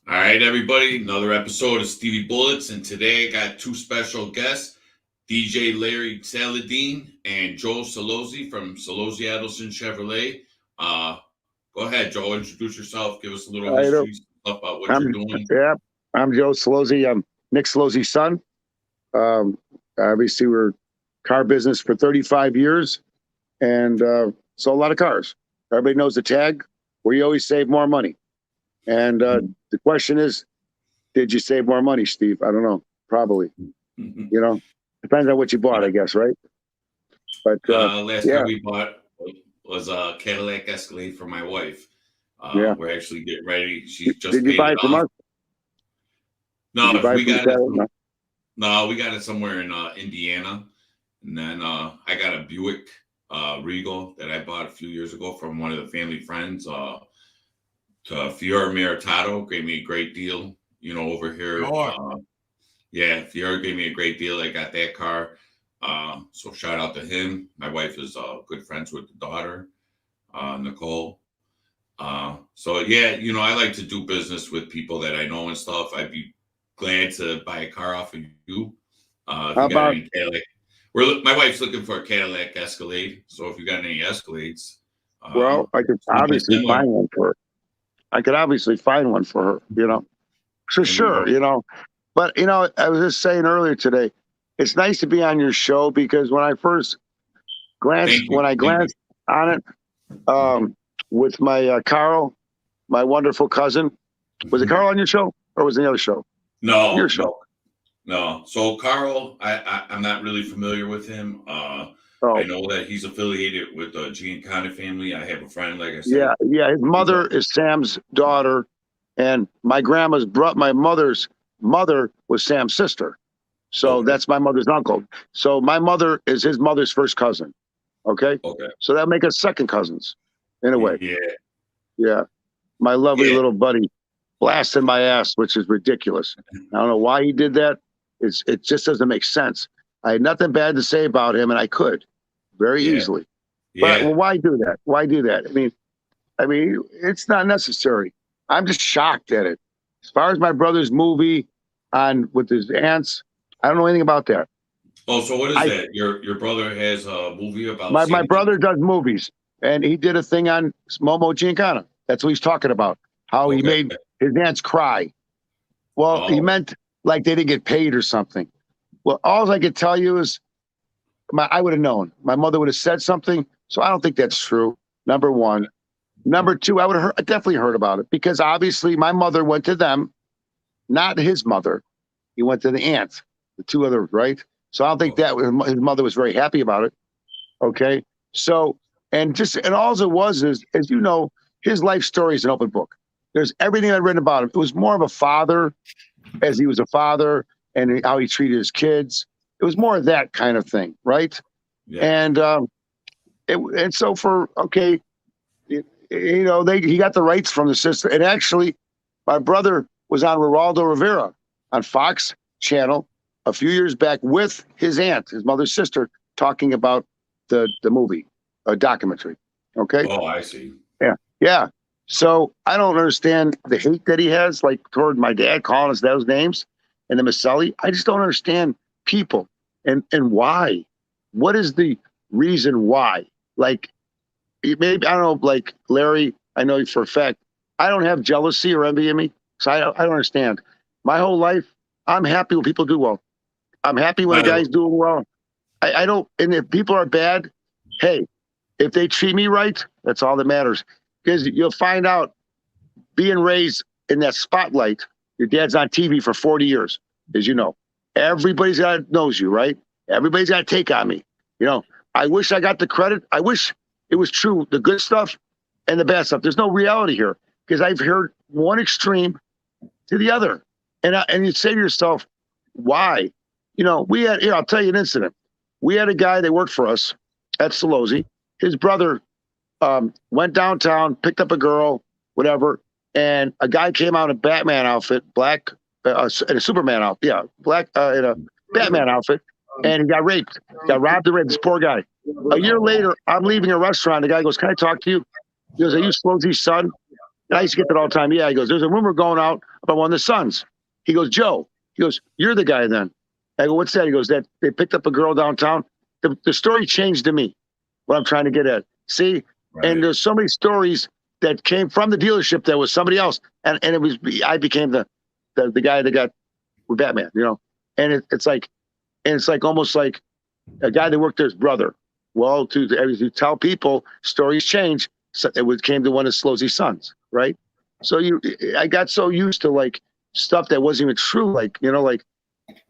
All right, everybody, another episode of Stevie Bullets, and today I got two special guests, DJ Larry Saladin and Joe Celozzi from Celozzi Adelson Chevrolet. Uh, Go ahead, Joe, introduce yourself, give us a little I don't, history stuff about what you're I'm doing. yeah, I'm Joe Celozzi. I'm Nick Celozzi's son. Um, Obviously, we're car business for 35 years, and sold a lot of cars. Everybody knows the tag. We always save more money. And the question is, did you save more money, Steve? I don't know. Probably. Depends on what you bought, I guess, right? But Last yeah, car we bought was a Cadillac Escalade for my wife. yeah. We're actually getting ready. She's just Did you paid buy it it from off. us? Did you No, buy it we from got it. Cadillac? No. No, we got it somewhere in Indiana. And then I got a Buick Regal that I bought a few years ago from one of the family friends. To Fiora Meritato gave me a great deal, over here. Yeah, Fiora gave me a great deal. I got that car. So shout out to him. My wife is good friends with the daughter, Nicole. So yeah, I like to do business with people that I know and stuff. I'd be glad to buy a car off of you. If How you got about? any Cadillac, my wife's looking for a Cadillac Escalade. So if you got any Escalades, Well, I could something obviously similar, find one for her. I could obviously find one for her. For there you sure. go. But I was just saying earlier today, it's nice to be on your show because when I first Thank you, when I thank you. glanced on it, with my Carl, my wonderful cousin, was it Carl on your show or was it the other show? Your No, show. no. So Carl, I'm not really familiar with him. I Oh, know that he's affiliated with the Giancana family. I have a friend, like I yeah, said, yeah. His who's mother is Sam's daughter, and my mother's mother was Sam's sister. So okay, that's my mother's uncle. So my mother is his mother's first cousin. Okay. okay, So that make us second cousins in a way. yeah, Yeah. My lovely yeah. little buddy blasting my ass, which is ridiculous. I don't know why he did that. It just doesn't make sense. I had nothing bad to say about him, and I could very Yeah, easily. But yeah. why do that? Why do that? I mean, it's not necessary. I'm just shocked at it. As far as my brother's movie on with his aunts, I don't know anything about that. Oh, so what is I that? Your brother has a movie about my St. Jude? brother does movies, and he did a thing on Momo Giancana. That's what he's talking about. How he Okay. made his aunts cry. Well, he Oh, meant like they didn't get paid or something. Well, all I could tell you is I would have known. My mother would have said something. So I don't think that's true. Number one. Number two, I definitely heard about it because obviously my mother went to them, not his mother. He went to the aunt, the two others, right? So I don't think okay. that his mother was very happy about it. Okay. So, and all it was is, as you know, his life story is an open book. There's everything I'd written about him. It was more of a father, as he was a father, and how he treated his kids. It was more of that kind of thing, right? Yeah. And and so he got the rights from the sister. And actually, my brother was on Geraldo Rivera on Fox Channel a few years back with his aunt, his mother's sister, talking about the movie, a documentary. Okay. Oh, I see. Yeah. Yeah. So I don't understand the hate that he has, like toward my dad, calling us those names and the Maselli. I just don't understand people and why. What is the reason why? Like, maybe, I don't know, like Larry, I know for a fact, I don't have jealousy or envy in me. So I don't understand. My whole life, I'm happy when people do well. I'm happy when a I, guy's doing well. I don't, and if people are bad, hey, if they treat me right, that's all that matters. Because you'll find out being raised in that spotlight, your dad's on TV for 40 years, as you know. Everybody's knows you, right? Everybody's got to take on me. I wish I got the credit. I wish it was true, the good stuff and the bad stuff. There's no reality here because I've heard one extreme to the other. And you say to yourself, why? I'll tell you an incident. We had a guy that worked for us at Celozzi. His brother went downtown, picked up a girl, whatever, and a guy came out in a Batman outfit, black, in a Superman outfit, yeah, black in a Batman outfit, and he got raped, got robbed and raped. This poor guy. A year later, I'm leaving a restaurant. The guy goes, "Can I talk to you?" He goes, "Are you Celozzi's son?" And I used to get that all the time. Yeah, he goes, "There's a rumor going out about one of the sons. He goes, Joe. He goes, you're the guy then. I go, what's that? He goes, that they picked up a girl downtown. The story changed to me. What I'm trying to get at. See, Right. and there's so many stories that came from the dealership that was somebody else, and it was I became the guy that got with Batman, you know. And it's like almost like a guy that worked there's brother. Well, to tell people stories change. So it came to one of Celozzi's sons, right? So I got so used to like stuff that wasn't even true. Like, you know, like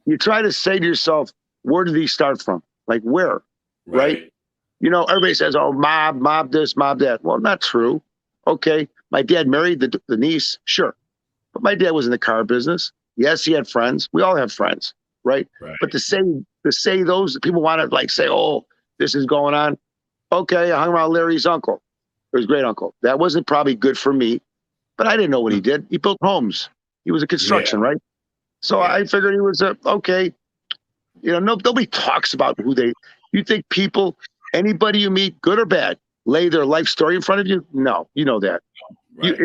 you try to say to yourself, where did these start from? Like where, right? You know, everybody says, oh, mob this, mob that. Well, not true. Okay. My dad married the niece. Sure. But my dad was in the car business. Yes, he had friends. We all have friends, right? But to say those people want to like say, oh, this is going on. Okay. I hung around Larry's uncle, or his great uncle. That wasn't probably good for me, but I didn't know what he did. He built homes. He was a construction, right? So I figured he was okay. You know, nobody talks about you think people, anybody you meet, good or bad, lay their life story in front of you? No, you know that. Right.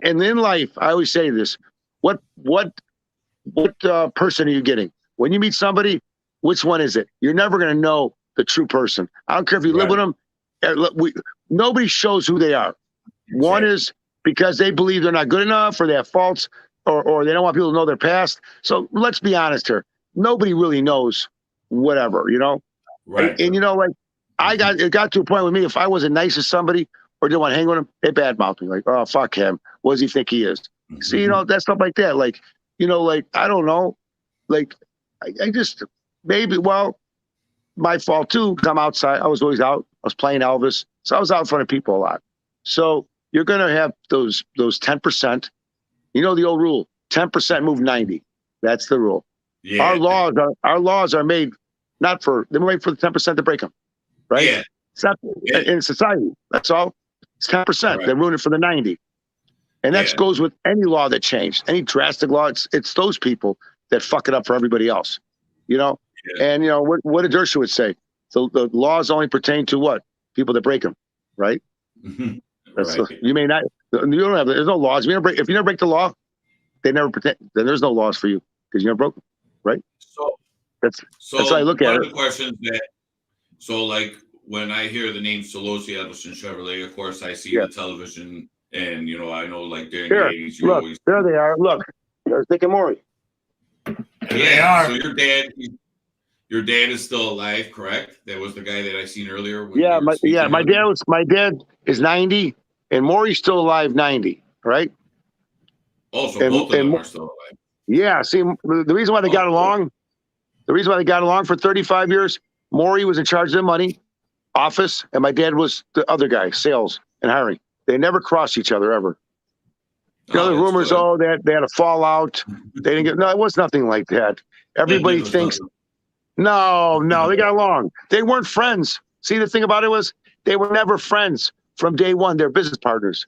And in life, I always say this: what person are you getting when you meet somebody? Which one is it? You're never going to know the true person. I don't care if you live with them. Nobody shows who they are. Exactly. One is because they believe they're not good enough, or they have faults, or they don't want people to know their past. So let's be honest here. Nobody really knows whatever, you know. Right. And you know, like it got to a point with me. If I wasn't nice to somebody or didn't want to hang with him, they badmouth me. Like, oh, fuck him. What does he think he is? Mm-hmm. See, you know, that stuff like that. Like, you know, like, I don't know. Like, I just, maybe, well, my fault too, because I'm outside. I was always out. I was playing Elvis. So I was out in front of people a lot. So you're going to have those 10%. You know, the old rule, 10% move 90. That's the rule. Yeah. Our laws are made they're made for the 10% to break them. Right? Yeah. It's not in society. That's all. It's 10%. Right. They're ruining it for the 90. And that goes with any law that changed, any drastic law. It's those people that fuck it up for everybody else, you know? Yeah. And, you know, what did Dershowitz say? The laws only pertain to what? People that break them, right? Mm-hmm. You may not, there's no laws. If you never break the law, they never protect, then there's no laws for you because you never broke them, right? So that's how I look at it. One of the questions like when I hear the name Celozzi, Edison, Chevrolet, of course, I see the television. And, you know, I know, like, during the 80s, look, there they are. Look, there's Dick and Maury. They are. So your dad is still alive, correct? That was the guy that I seen earlier. My dad is 90, and Maury's still alive, 90, right? Oh, so both of them are still alive. Yeah. See, the reason why they got along for 35 years, Maury was in charge of the money, office, and my dad was the other guy, sales and hiring. They never crossed each other ever. You know, the rumors, they had a fallout. They didn't get, no, it was nothing like that. Everybody thinks, no, they got along. They weren't friends. See, the thing about it was they were never friends from day one. They're business partners.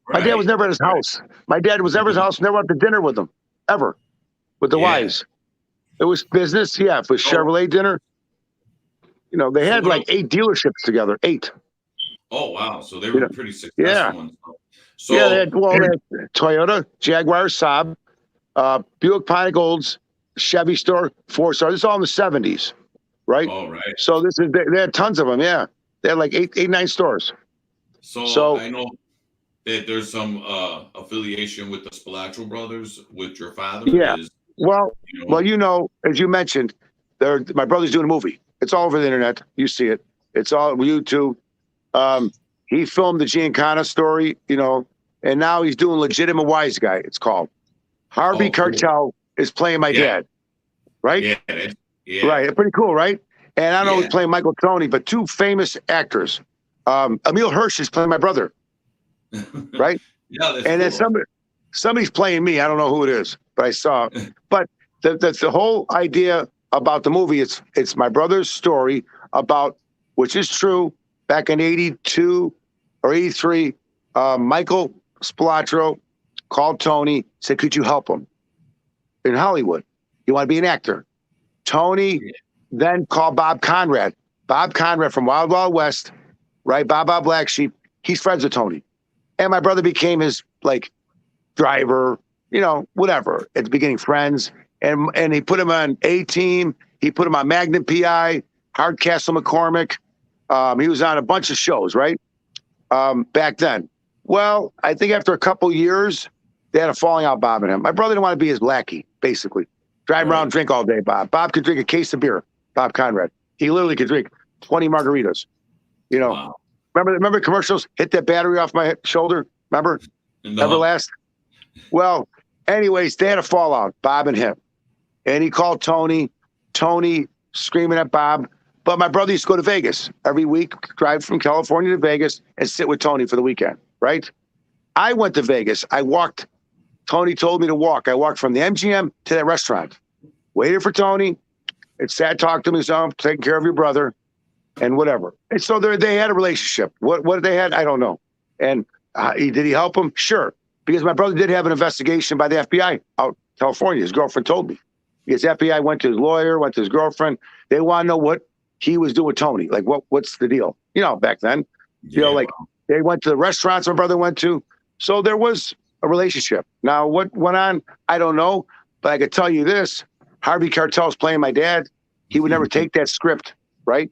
Right. My dad was never at his house. My dad was never at his house, never went to dinner with them, ever, with the wives. It was business, it was Chevrolet dinner. You know, they had like 8 dealerships together, 8. Oh, wow. So they were pretty successful. Yeah. So, they had Toyota, Jaguar, Saab, Buick Pontigolds, Chevy store, 4-star. This is all in the 70s, right? Oh, right. So they had tons of them, yeah. They had like 9 stores. So I know that there's some affiliation with the Spilotro brothers with your father. Yeah. You know, as you mentioned, my brother's doing a movie. It's all over the internet. You see it. It's all YouTube. He filmed the Giancana story, you know, and now he's doing Legitimate Wise Guy, it's called. Harvey Keitel is playing my dad, right? Yeah. Right, pretty cool, right? And I don't know who's playing Michael Tony, but 2 famous actors. Emil Hirsch is playing my brother, right? Yeah, and then somebody's playing me. I don't know who it is, but I saw it. But the whole idea about the movie, it's my brother's story about, which is true, back in 82 or 83, Michael Spilotro called Tony, said, could you help him in Hollywood? You want to be an actor? Tony then called Bob Conrad. Bob Conrad from Wild Wild West, right? Bob Black Sheep. He's friends with Tony. And my brother became his, like, driver, whatever. At the beginning, friends. And he put him on A-Team. He put him on Magnum PI, Hardcastle McCormick. He was on a bunch of shows, right? Back then. Well, I think after a couple years, they had a falling out, Bob and him. My brother didn't want to be his lackey, basically. Drive around, drink all day, Bob. Bob could drink a case of beer, Bob Conrad. He literally could drink 20 margaritas. Wow. Remember commercials? Hit that battery off my shoulder. Remember? No. Everlast? Well, anyways, they had a fallout, Bob and him. And he called Tony screaming at Bob. But my brother used to go to Vegas every week, drive from California to Vegas and sit with Tony for the weekend, right? I went to Vegas. I walked. Tony told me to walk. I walked from the MGM to that restaurant. Waited for Tony. And sat, talked to me, so I'm taking care of your brother and whatever. And so they had a relationship. What they had, I don't know. And did he help him? Sure. Because my brother did have an investigation by the FBI out in California. His girlfriend told me. Because FBI went to his lawyer, went to his girlfriend. They want to know what he was doing with Tony. Like, what's the deal? Back then. They went to the restaurants my brother went to. So there was a relationship. Now, what went on, I don't know. But I could tell you this. Harvey Keitel's playing my dad. He would never take that script, right?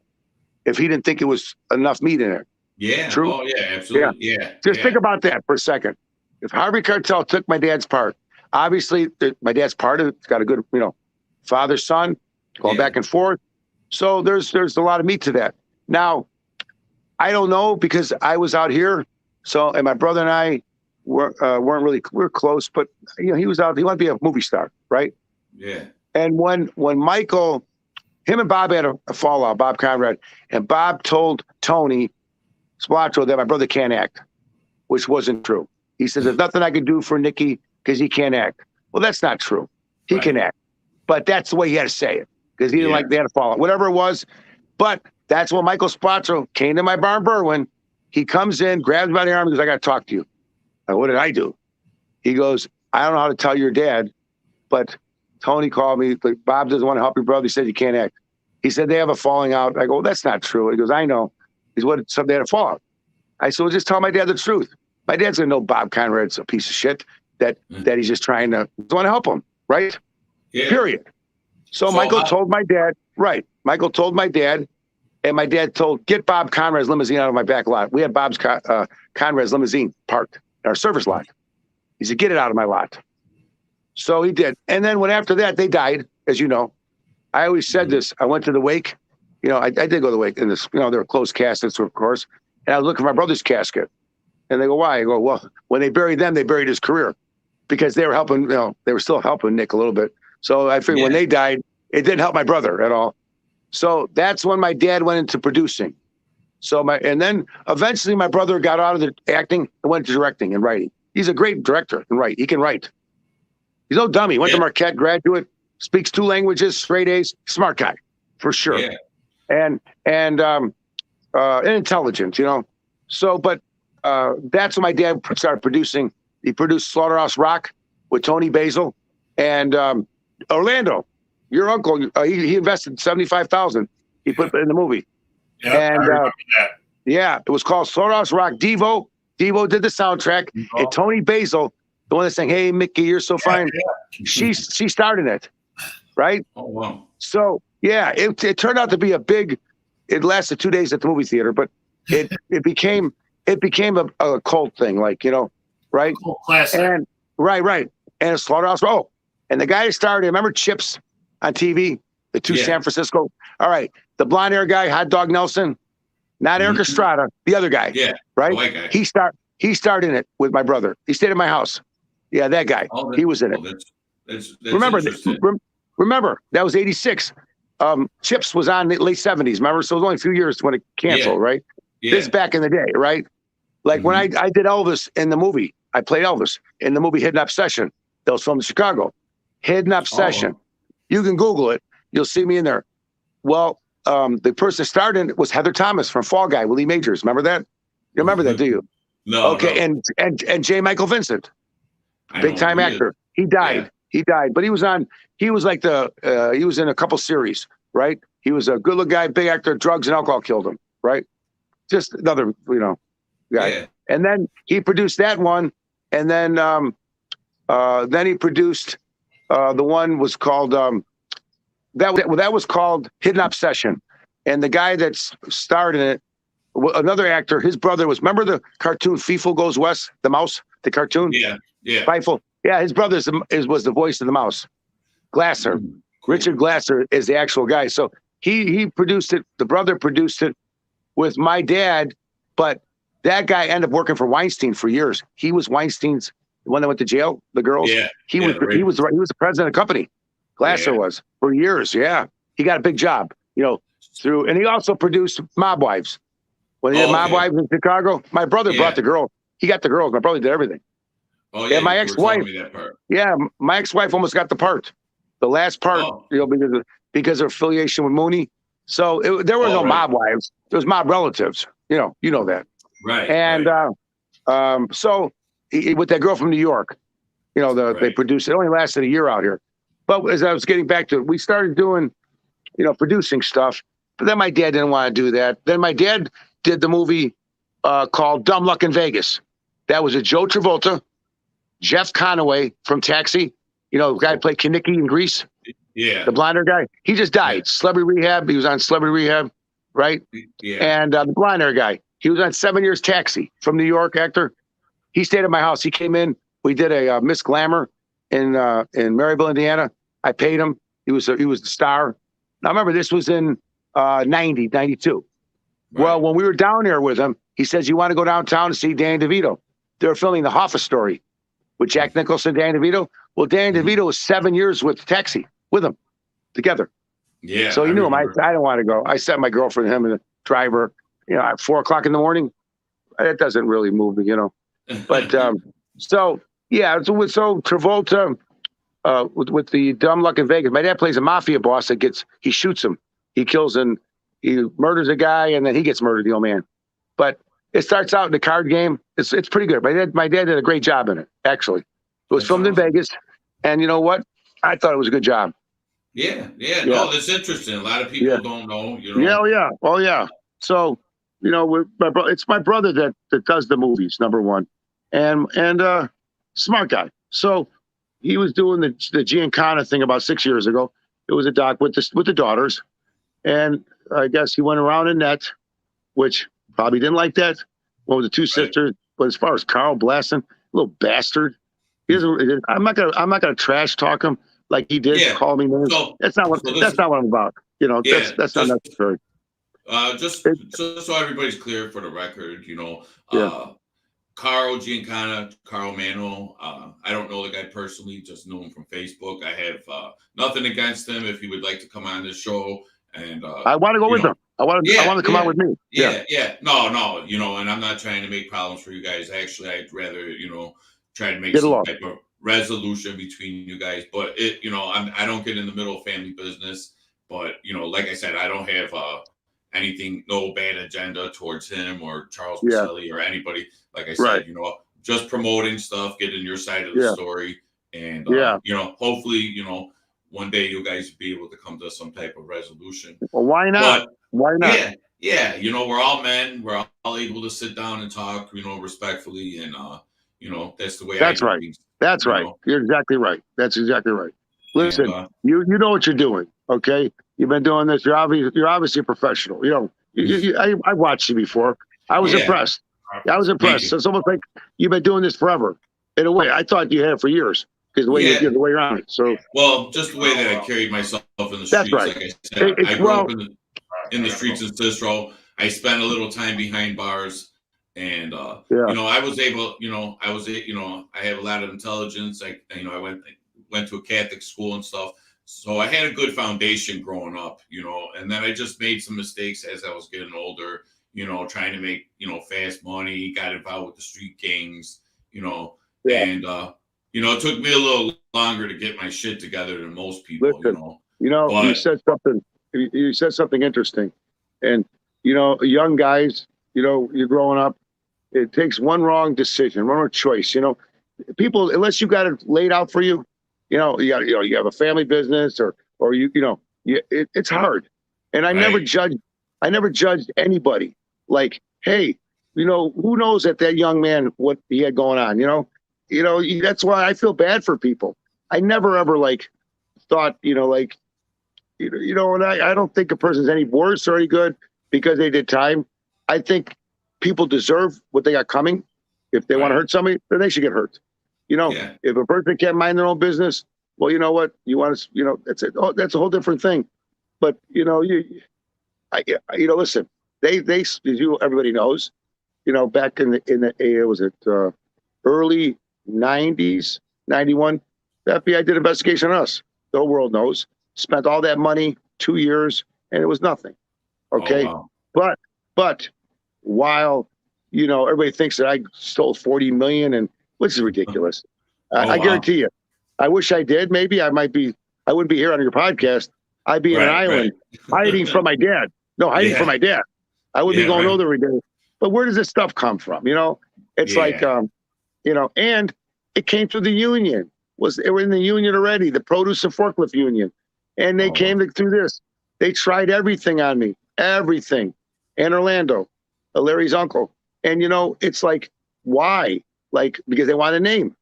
If he didn't think it was enough meat in it. Yeah. True? Oh, yeah, absolutely. Yeah. Just think about that for a second. If Harvey Keitel took my dad's part, obviously my dad's part of it's got a good, father, son, going back and forth. So there's a lot of meat to that. Now, I don't know because I was out here. So, and my brother and I weren't really, we were close, but he was out, he wanted to be a movie star, right? Yeah. And when Michael, him and Bob had a fallout, Bob Conrad, and Bob told Tony Spilotro that my brother can't act, which wasn't true. He says, there's nothing I can do for Nicky because he can't act. Well, that's not true. He can act. But that's the way he had to say it because he didn't like they had a fallout, whatever it was. But that's when Michael Spilotro came to my bar in Berwyn. He comes in, grabs me by the arm, and goes, I got to talk to you. What did I do? He goes, I don't know how to tell your dad, but Tony called me. Like, Bob doesn't want to help your brother. He said, you can't act. He said, they have a falling out. I go, well, that's not true. He goes, I know. He's what? They had a fallout. I said, well, just tell my dad the truth. My dad's going to know Bob Conrad's a piece of shit, that he's just trying to want to help him, right? Yeah. Period. So Michael told my dad, right. Michael told my dad, and my dad told, get Bob Conrad's limousine out of my back lot. We had Bob's Conrad's limousine parked in our service lot. He said, get it out of my lot. So he did. And then after that, they died, as you know. I always said this. I went to the wake. I did go to the wake. And this, there were closed caskets, of course. And I was looking for my brother's casket. And they go, why? I go, well, when they buried them, they buried his career. Because they were helping, they were still helping Nick a little bit. So I figured when they died, it didn't help my brother at all. So that's when my dad went into producing. And then eventually my brother got out of the acting and went to directing and writing. He's a great director and write. He can write. He's no dummy. Went to Marquette, graduate, speaks 2 languages, straight A's, smart guy for sure. Yeah. And intelligent, So, but that's when my dad started producing. He produced Slaughterhouse Rock with Tony Basil and Orlando. Your uncle, he invested $75,000. He put it in the movie. Yeah, I remember that. Yeah, it was called Slaughterhouse Rock. Devo did the soundtrack, and Tony Basil, the one that's saying, "Hey, Mickey, you're so fine." Yeah. She started it, right? Oh wow! So yeah, it turned out to be a big. It lasted 2 days at the movie theater, but it became a cult thing, like right? Cult classic. And right, and Slaughterhouse Rock. And the guy who started, remember Chips on TV, the 2 San Francisco. All right, the blonde hair guy, Hot Dog Nelson, not Eric Estrada, the other guy. Yeah, right. The white guy. He started in it with my brother. He stayed at my house. Yeah, that guy. He was in it. That's remember that was '86. Chips was on the late '70s. Remember, so it was only a few years when it canceled, right? Yeah. This is back in the day, right? Like when I did Elvis in the movie, I played Elvis in the movie Hidden Obsession. That was filmed in Chicago. Hidden Obsession. You can Google it. You'll see me in there. Well, the person that started in it was Heather Thomas from Fall Guy, Willie Majors. Remember that? You remember that, do you? No. Okay, no. And J. Michael Vincent, big time actor. He died. Yeah. He died, but he was like he was in a couple series, right? He was a good looking guy, big actor. Drugs and alcohol killed him, right? Just another, guy. Yeah. And then he produced that one, and then Then he produced the one was called that was called Hidden Obsession, and the guy that starred in it, another actor, his brother was. Remember the cartoon Feefle Goes West, the mouse, the cartoon. Yeah, yeah. Feifel. Yeah, his brother was the voice of the mouse. Glasser, Cool. Richard Glasser is the actual guy. So he produced it. The brother produced it with my dad, but that guy ended up working for Weinstein for years. He was Weinstein's the one that went to jail. The girls. Yeah, He was the president of the company. Glasser was for years. Yeah, he got a big job. And he also produced Mob Wives. When he did Mob Wives in Chicago, my brother brought the girl. He got the girls. My brother did everything. Oh yeah, my ex-wife. Yeah, my ex-wife almost got the part. The last part, because of affiliation with Mooney. So there were no mob wives. There was mob relatives. You know that. Right. And so with that girl from New York, they produced it. Only lasted a year out here. But as I was getting back to it, we started doing, producing stuff. But then my dad didn't want to do that. Then my dad did the movie called Dumb Luck in Vegas. That was a Joe Travolta, Jeff Conaway from Taxi. The guy who played Kinnicky in Grease. Yeah. The blonder guy. He just died. Yeah. Celebrity Rehab. He was on Celebrity Rehab, right? Yeah. And the blonder guy. He was on 7 Years Taxi from New York, actor. He stayed at my house. He came in. We did a Miss Glamour in Maryville, Indiana. I paid him. He was the star. Now remember, this was in 90, 92. Right. Well, when we were down there with him, he says, "You want to go downtown to see Danny DeVito?" They were filming The Hoffa Story with Jack Nicholson, Danny DeVito. Well, Danny DeVito was 7 years with Taxi with him together. Yeah. So he knew him. I didn't want to go. I sent my girlfriend, him, and the driver. At 4 o'clock in the morning. That doesn't really move me, But so Travolta with the Dumb Luck in Vegas. My dad plays a mafia boss he shoots him, he kills and he murders a guy, and then he gets murdered, the old man. But it starts out in the card game. It's pretty good. My dad did a great job in it. Actually, it was filmed in Vegas, and you know what? I thought it was a good job. Yeah. No, that's interesting. A lot of people don't know. Oh yeah. So, it's my brother that does the movies, number one, and smart guy. So he was doing the Giancana thing about 6 years ago. It was a doc with the daughters, and I guess he went around in that, which probably didn't like that. One with the two sisters, but as far as Carl Blasson, little bastard. He doesn't. I'm not gonna trash talk him like he did. Call me names. That's not what I'm about. That's not necessary. Just so everybody's clear for the record, Carl Giancana, Carl Manuel. I don't know the guy personally, just know him from Facebook. I have nothing against him if he would like to come on this show. And I want to go with him. I want to come out with me. Yeah. No, and I'm not trying to make problems for you guys. Actually, I'd rather, try to make some type of resolution between you guys. But I don't get in the middle of family business. But like I said, I don't have anything, no bad agenda towards him or Charles Pacelli or anybody. Like I said, just promoting stuff, getting your side of the story, and hopefully, one day you guys will be able to come to some type of resolution. Well, why not? Why not? Yeah. We're all men. We're all able to sit down and talk, respectfully, and that's the way. That's right. That's right. You're exactly right. That's exactly right. Listen, you know what you're doing, okay? You've been doing this. You're obviously a professional. I watched you before. I was impressed. I was impressed. So it's almost like you've been doing this forever. In a way, I thought you had it for years because the way the way around it. So just the way that I carried myself in the streets. That's right. Like I said, I grew up in the streets of Cicero. I spent a little time behind bars, and I was able. I have a lot of intelligence. I went to a Catholic school and stuff. So I had a good foundation growing up, and then I just made some mistakes as I was getting older, trying to make, fast money, got involved with the street gangs, and, it took me a little longer to get my shit together than most people, Listen, you said something interesting, and, young guys, you're growing up, it takes one wrong decision, one wrong choice, people, unless you got it laid out for you, you have a family business or it's hard. And I never judged anybody like, hey, who knows that young man, what he had going on, that's why I feel bad for people. I never ever like thought, and I don't think a person's any worse or any good because they did time. I think people deserve what they got coming. If they want to hurt somebody, then they should get hurt. If a person can't mind their own business, well, you know what? You want to, that's it. Oh, that's a whole different thing. But listen, they as everybody knows, back in the early '90s, '91, the FBI did investigation on us. The whole world knows. Spent all that money, 2 years, and it was nothing. Okay, Oh, wow. but while everybody thinks that I stole 40 million, and which is ridiculous. I guarantee you, I wish I did. Maybe I wouldn't be here on your podcast. I'd be in an island hiding from my dad. No, hiding from my dad. I would be going over every day. But where does this stuff come from? It's like, and it came through the union. They were in the union already, the produce and forklift union. And they came through this. They tried everything on me, everything. And Orlando, Larry's uncle. And, it's like, why? Like, because they want a name.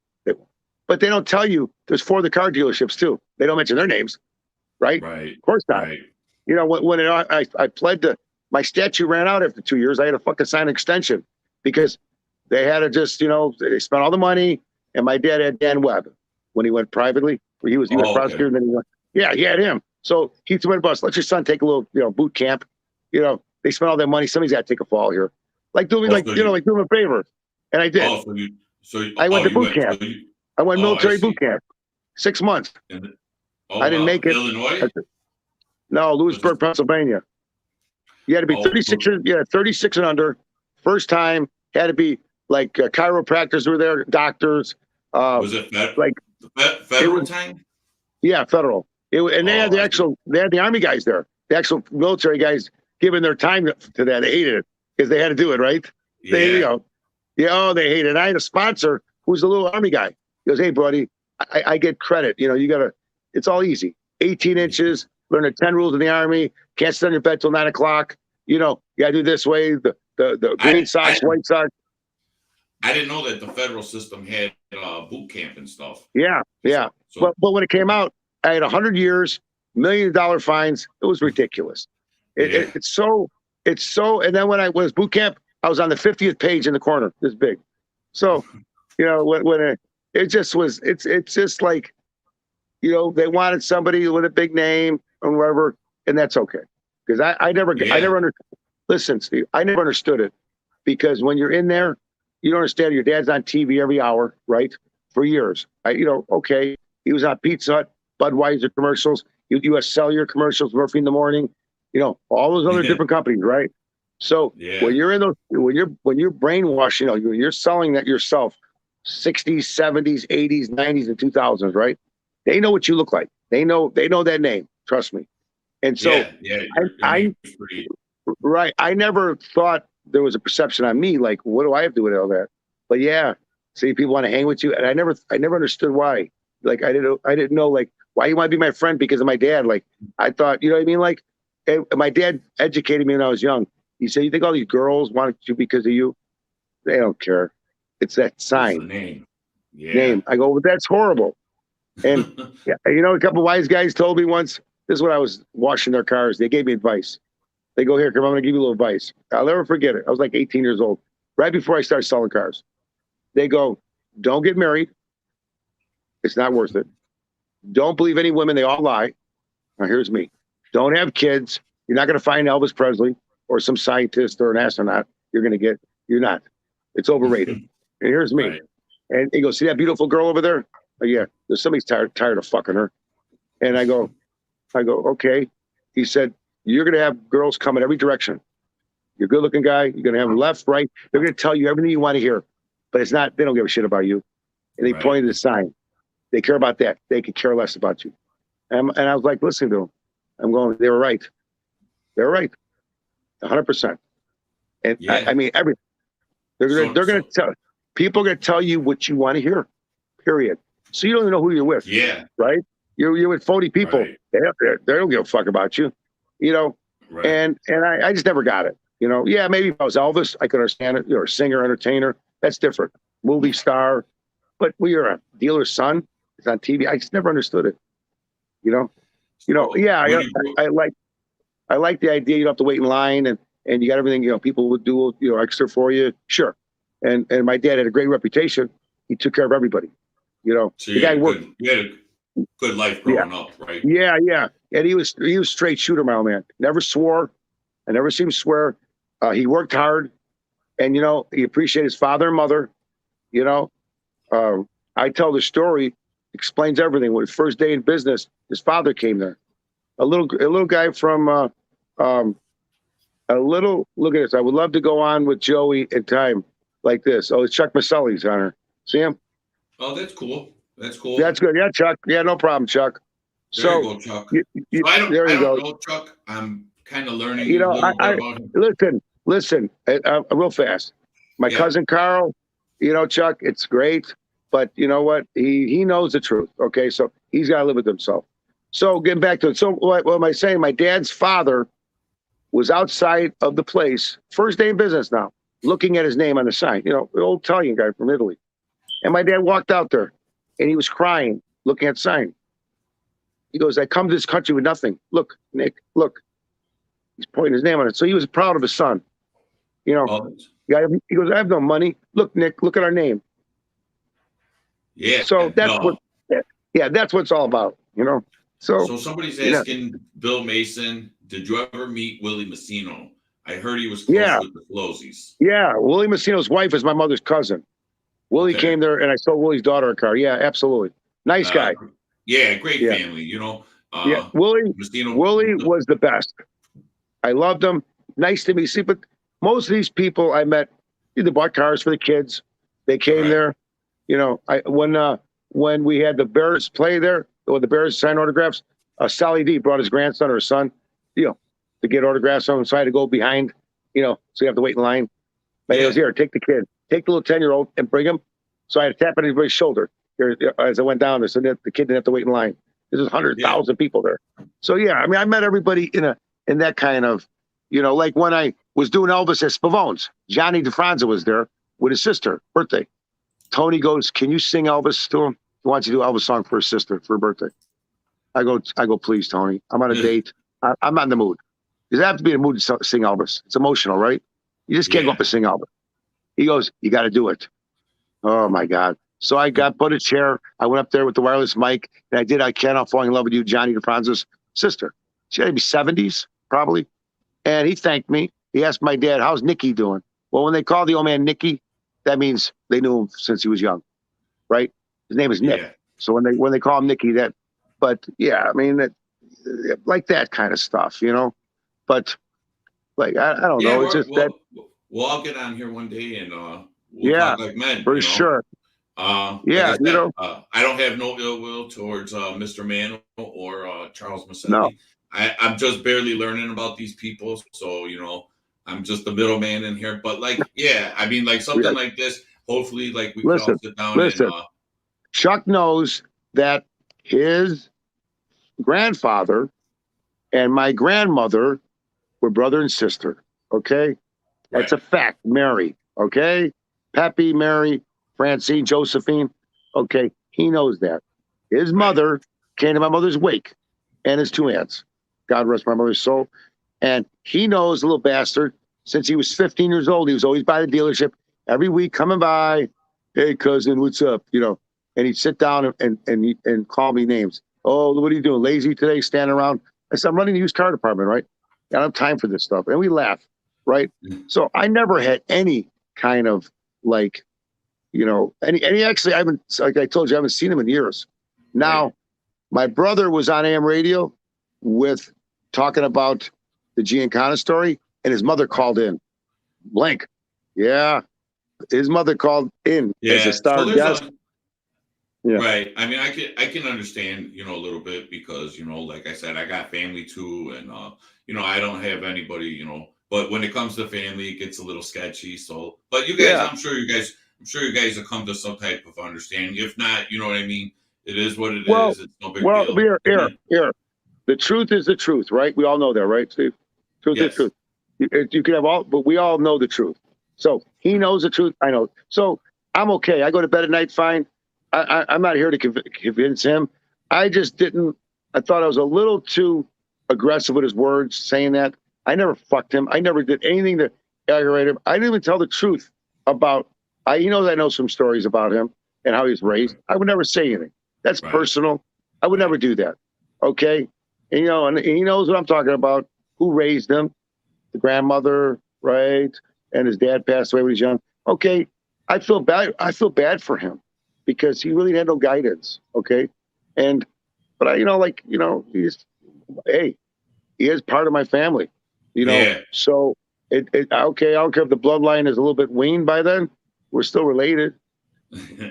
But they don't tell you there's 4 of the car dealerships, too. They don't mention their names, right? Right. Of course not. Right. When I pled to, my statute ran out after 2 years. I had to fucking sign an extension because they had to just, they spent all the money. And my dad had Dan Webb when he went privately. He was U.S. prosecutor. And then he went, he had him. So he threw in a bus. Let your son take a little, boot camp. They spent all that money. Somebody's got to take a fall here. Like doing, like doing a favor. And I did. I went to boot camp. I went military boot camp. 6 months. I didn't make it. Illinois? No, Lewisburg, Pennsylvania. You had to be 36. 36 and under. First time. Had to be like chiropractors were there, doctors. Was it federal time? Yeah, federal. And they had the Army guys there. The actual military guys giving their time to that. They hated it because they had to do it, right? Yeah. They hated it. I had a sponsor who's a little Army guy. He goes, hey, buddy, I get credit. It's all easy. 18 inches, learn the 10 rules of the Army, can't sit on your bed till 9 o'clock. You got to do this way, the green socks, white socks. I didn't know that the federal system had boot camp and stuff. Yeah. But when it came out, I had 100 years, $1 million fines. It was ridiculous. It's so, and then when I was boot camp, I was on the 50th page in the corner, this big. So, it just was, it's just like, they wanted somebody with a big name or whatever, and that's okay. Because I never understood. Listen, Steve, I never understood it because when you're in there, you don't understand. Your dad's on TV every hour, right? For years. Okay. He was on Pizza Hut, Budweiser commercials, U.S. Cellular commercials, Murphy in the Morning, all those other different companies, right? So when you're in those, when you're brainwashing, you're selling that yourself, 60s, 70s, 80s, 90s, and 2000s, right? They know what you look like. They know that name. Trust me. And so I never thought there was a perception on me, like, what do I have to do with all that? But see, people want to hang with you. And I never understood why. Like, I didn't know, like, why you want to be my friend because of my dad. Like, I thought, you know what I mean? Like, my dad educated me when I was young. He said, you think all these girls wanted you because of you? They don't care. It's that sign. Name. Name. I go, well, that's horrible. And a couple of wise guys told me once, this is when I was washing their cars. They gave me advice. They go, here, come on, I'm going to give you a little advice. I'll never forget it. I was like 18 years old, right before I started selling cars. They go, don't get married. It's not worth it. Don't believe any women. They all lie. Now, here's me. Don't have kids. You're not going to find Elvis Presley or some scientist or an astronaut. You're not. It's overrated. And here's me. Right. And he goes, see that beautiful girl over there? Oh, yeah. There's somebody's tired of fucking her. And I go, okay. He said, you're going to have girls come in every direction. You're a good looking guy. You're going to have them left, right. They're going to tell you everything you want to hear, but it's not, they don't give a shit about you. And he pointed to the sign. They care about that. They could care less about you. And I was like, listening to them. I'm going, they were right. They were right. 100%. And I mean, everything. They're going to tell, people are going to tell you what you want to hear, period. So you don't even know who you're with. Yeah. Right? You're with 40 people. Right. They don't give a fuck about you, Right. And I just never got it. Maybe if I was Elvis, I could understand it. You're a singer, entertainer. That's different. Movie star. but we are a dealer's son. It's on TV. I just never understood it. You know, yeah, I like the idea. You don't have to wait in line, and you got everything. People would do extra for you. Sure, and my dad had a great reputation. He took care of everybody. So the guy worked. You had a good life growing up, right? Yeah, and he was straight shooter, my old man. Never swore. I never seen him swear. He worked hard, and he appreciated his father and mother. I tell the story, explains everything. When his first day in business, his father came there. A little guy from look at this. I would love to go on with Joey in time like this. Oh, it's Chuck Maselli's on her. See him? Oh, that's cool. That's cool. That's good. Yeah, Chuck. Yeah, no problem, Chuck. There you go, Chuck. So I don't know, Chuck. I'm kind of learning a little bit about him. Listen, real fast. My cousin Carl, Chuck, it's great. But you know what? He knows the truth. Okay, so he's got to live with himself. So getting back to it. So what am I saying? My dad's father was outside of the place, first day in business now, looking at his name on the sign. The old Italian guy from Italy. And my dad walked out there, and he was crying, looking at the sign. He goes, I come to this country with nothing. Look, Nick, look. He's pointing his name on it. So he was proud of his son. He goes, I have no money. Look, Nick, look at our name. Yeah. So that's that's what it's all about, So somebody's asking Bill Mason, did you ever meet Willie Massino? I heard he was close with the Celozzis. Yeah, Willie Massino's wife is my mother's cousin. Willie came there, and I sold Willie's daughter a car. Yeah, absolutely. Nice guy. Yeah, great family, Willie Massino, was the best. I loved him. Nice to meet. See, but most of these people I met either bought cars for the kids. They came there. When we had the Bears play there, when the Bears signed autographs, Sally D brought his grandson or his son, to get autographs on him. So I had to go behind, so you have to wait in line. But he goes, here, take the kid, take the little 10-year-old and bring him. So I had to tap on everybody's shoulder here as I went down there, so that the kid didn't have to wait in line. There's 100,000 people there. So I met everybody in that kind of, like when I was doing Elvis at Spavone's, Johnny DeFranza was there with his sister, birthday. Tony goes, can you sing Elvis to him? He wants you to do Elvis song for his sister for her birthday. I go, please, Tony. I'm on a date. I'm not in the mood. Because I have to be in the mood to sing Elvis. It's emotional, right? You just can't go up and sing Elvis. He goes, you got to do it. Oh, my God. So I put a chair. I went up there with the wireless mic, and I did I Cannot Fall in Love with You, Johnny DeFranza's sister. She had to be 70s, probably. And he thanked me. He asked my dad, how's Nicky doing? Well, when they call the old man Nicky, that means they knew him since he was young, right? His name is Nick. Yeah. So when they call him Nicky, like that kind of stuff, But like I don't know. It's just we'll all get on here one day and we'll talk like men. For sure. I don't have no ill will towards Mr. Mann or Charles Maselli. No. I'm just barely learning about these people, so I'm just the middleman in here. But like something like this, hopefully like we can all sit down and Chuck knows that his grandfather and my grandmother were brother and sister. Okay, that's a fact. Mary. Okay, Peppy, Mary, Francine, Josephine. Okay, he knows that. His mother came to my mother's wake, and his two aunts. God rest my mother's soul. And he knows, the little bastard, since he was 15 years old, he was always by the dealership every week, coming by. Hey, cousin, what's up? And he'd sit down and call me names. Oh, what are you doing? Lazy today, standing around? I said, I'm running the used car department, right? I don't have time for this stuff. And we laugh, right? So I never had any kind of like, and he actually, like I told you, I haven't seen him in years. Now, my brother was on AM radio talking about the Giancana story, and his mother called in. Blank. Yeah. His mother called in as a star guest. Right. I mean, I can understand, a little bit because, like I said, I got family too. And, I don't have anybody, but when it comes to family, it gets a little sketchy. So, but you guys, I'm sure you guys will come to some type of understanding. If not, you know what I mean? It is what it is. It's no big deal. Here. The truth is the truth, right? We all know that, right, Steve? Truth is truth. You can have but we all know the truth. So he knows the truth. I know. So I'm okay. I go to bed at night fine. I'm not here to convince him. I just didn't. I thought I was a little too aggressive with his words, saying that. I never fucked him. I never did anything to aggravate him. I didn't even tell the truth about. He knows I know some stories about him and how he was raised. I would never say anything. That's personal. I would never do that. Okay, and and he knows what I'm talking about. Who raised him? The grandmother, right? And his dad passed away when he was young. Okay, I feel bad. I feel bad for him because he really had no guidance. Okay, but he's he is part of my family. So okay. I don't care if the bloodline is a little bit weaned by then. We're still related,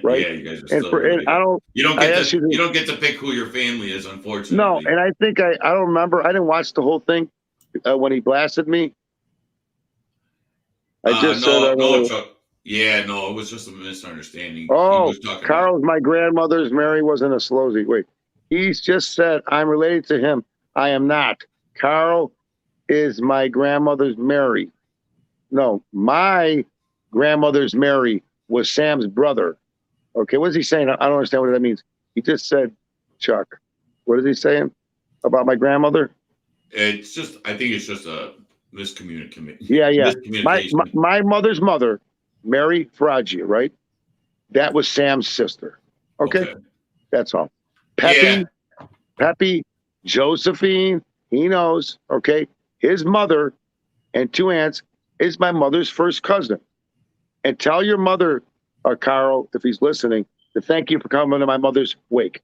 right? Yeah, you guys are still related. And you don't get to pick who your family is, unfortunately. No, and I think I don't remember. I didn't watch the whole thing when he blasted me. I just no, Chuck. Yeah, no, it was just a misunderstanding. Oh, Carl's my grandmother's. Mary wasn't a Celozzi. Wait, he's just said I'm related to him. I am not. Carl is my grandmother's Mary. No, my grandmother's Mary was Sam's brother. Okay, what is he saying? I don't understand what that means. He just said, Chuck. What is he saying about my grandmother? I think it's just a miscommunication. Yeah. My mother's mother, Mary Faraggia, right? That was Sam's sister. Okay. That's all. Peppy, Josephine, he knows. Okay. His mother and two aunts is my mother's first cousin. And tell your mother, Carl, if he's listening, to thank you for coming to my mother's wake.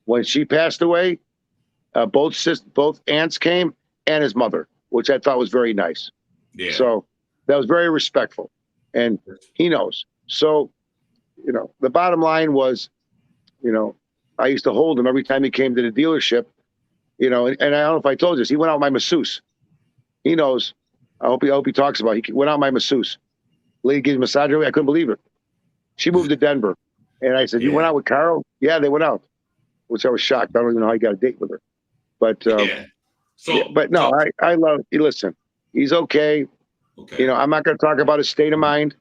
When she passed away, both aunts came and his mother, which I thought was very nice. Yeah. So that was very respectful, and he knows. So, the bottom line was, I used to hold him every time he came to the dealership, and I don't know if I told you this. He went out with my masseuse. He knows. I hope he talks about it. He went out with my masseuse. Lady gives a massage. I couldn't believe it. She moved to Denver, and I said, "You went out with Carl?" Yeah, they went out. Which I was shocked. I don't even know how he got a date with her. But but no, I love. Listen, he's okay. Okay. I'm not going to talk about his state of mind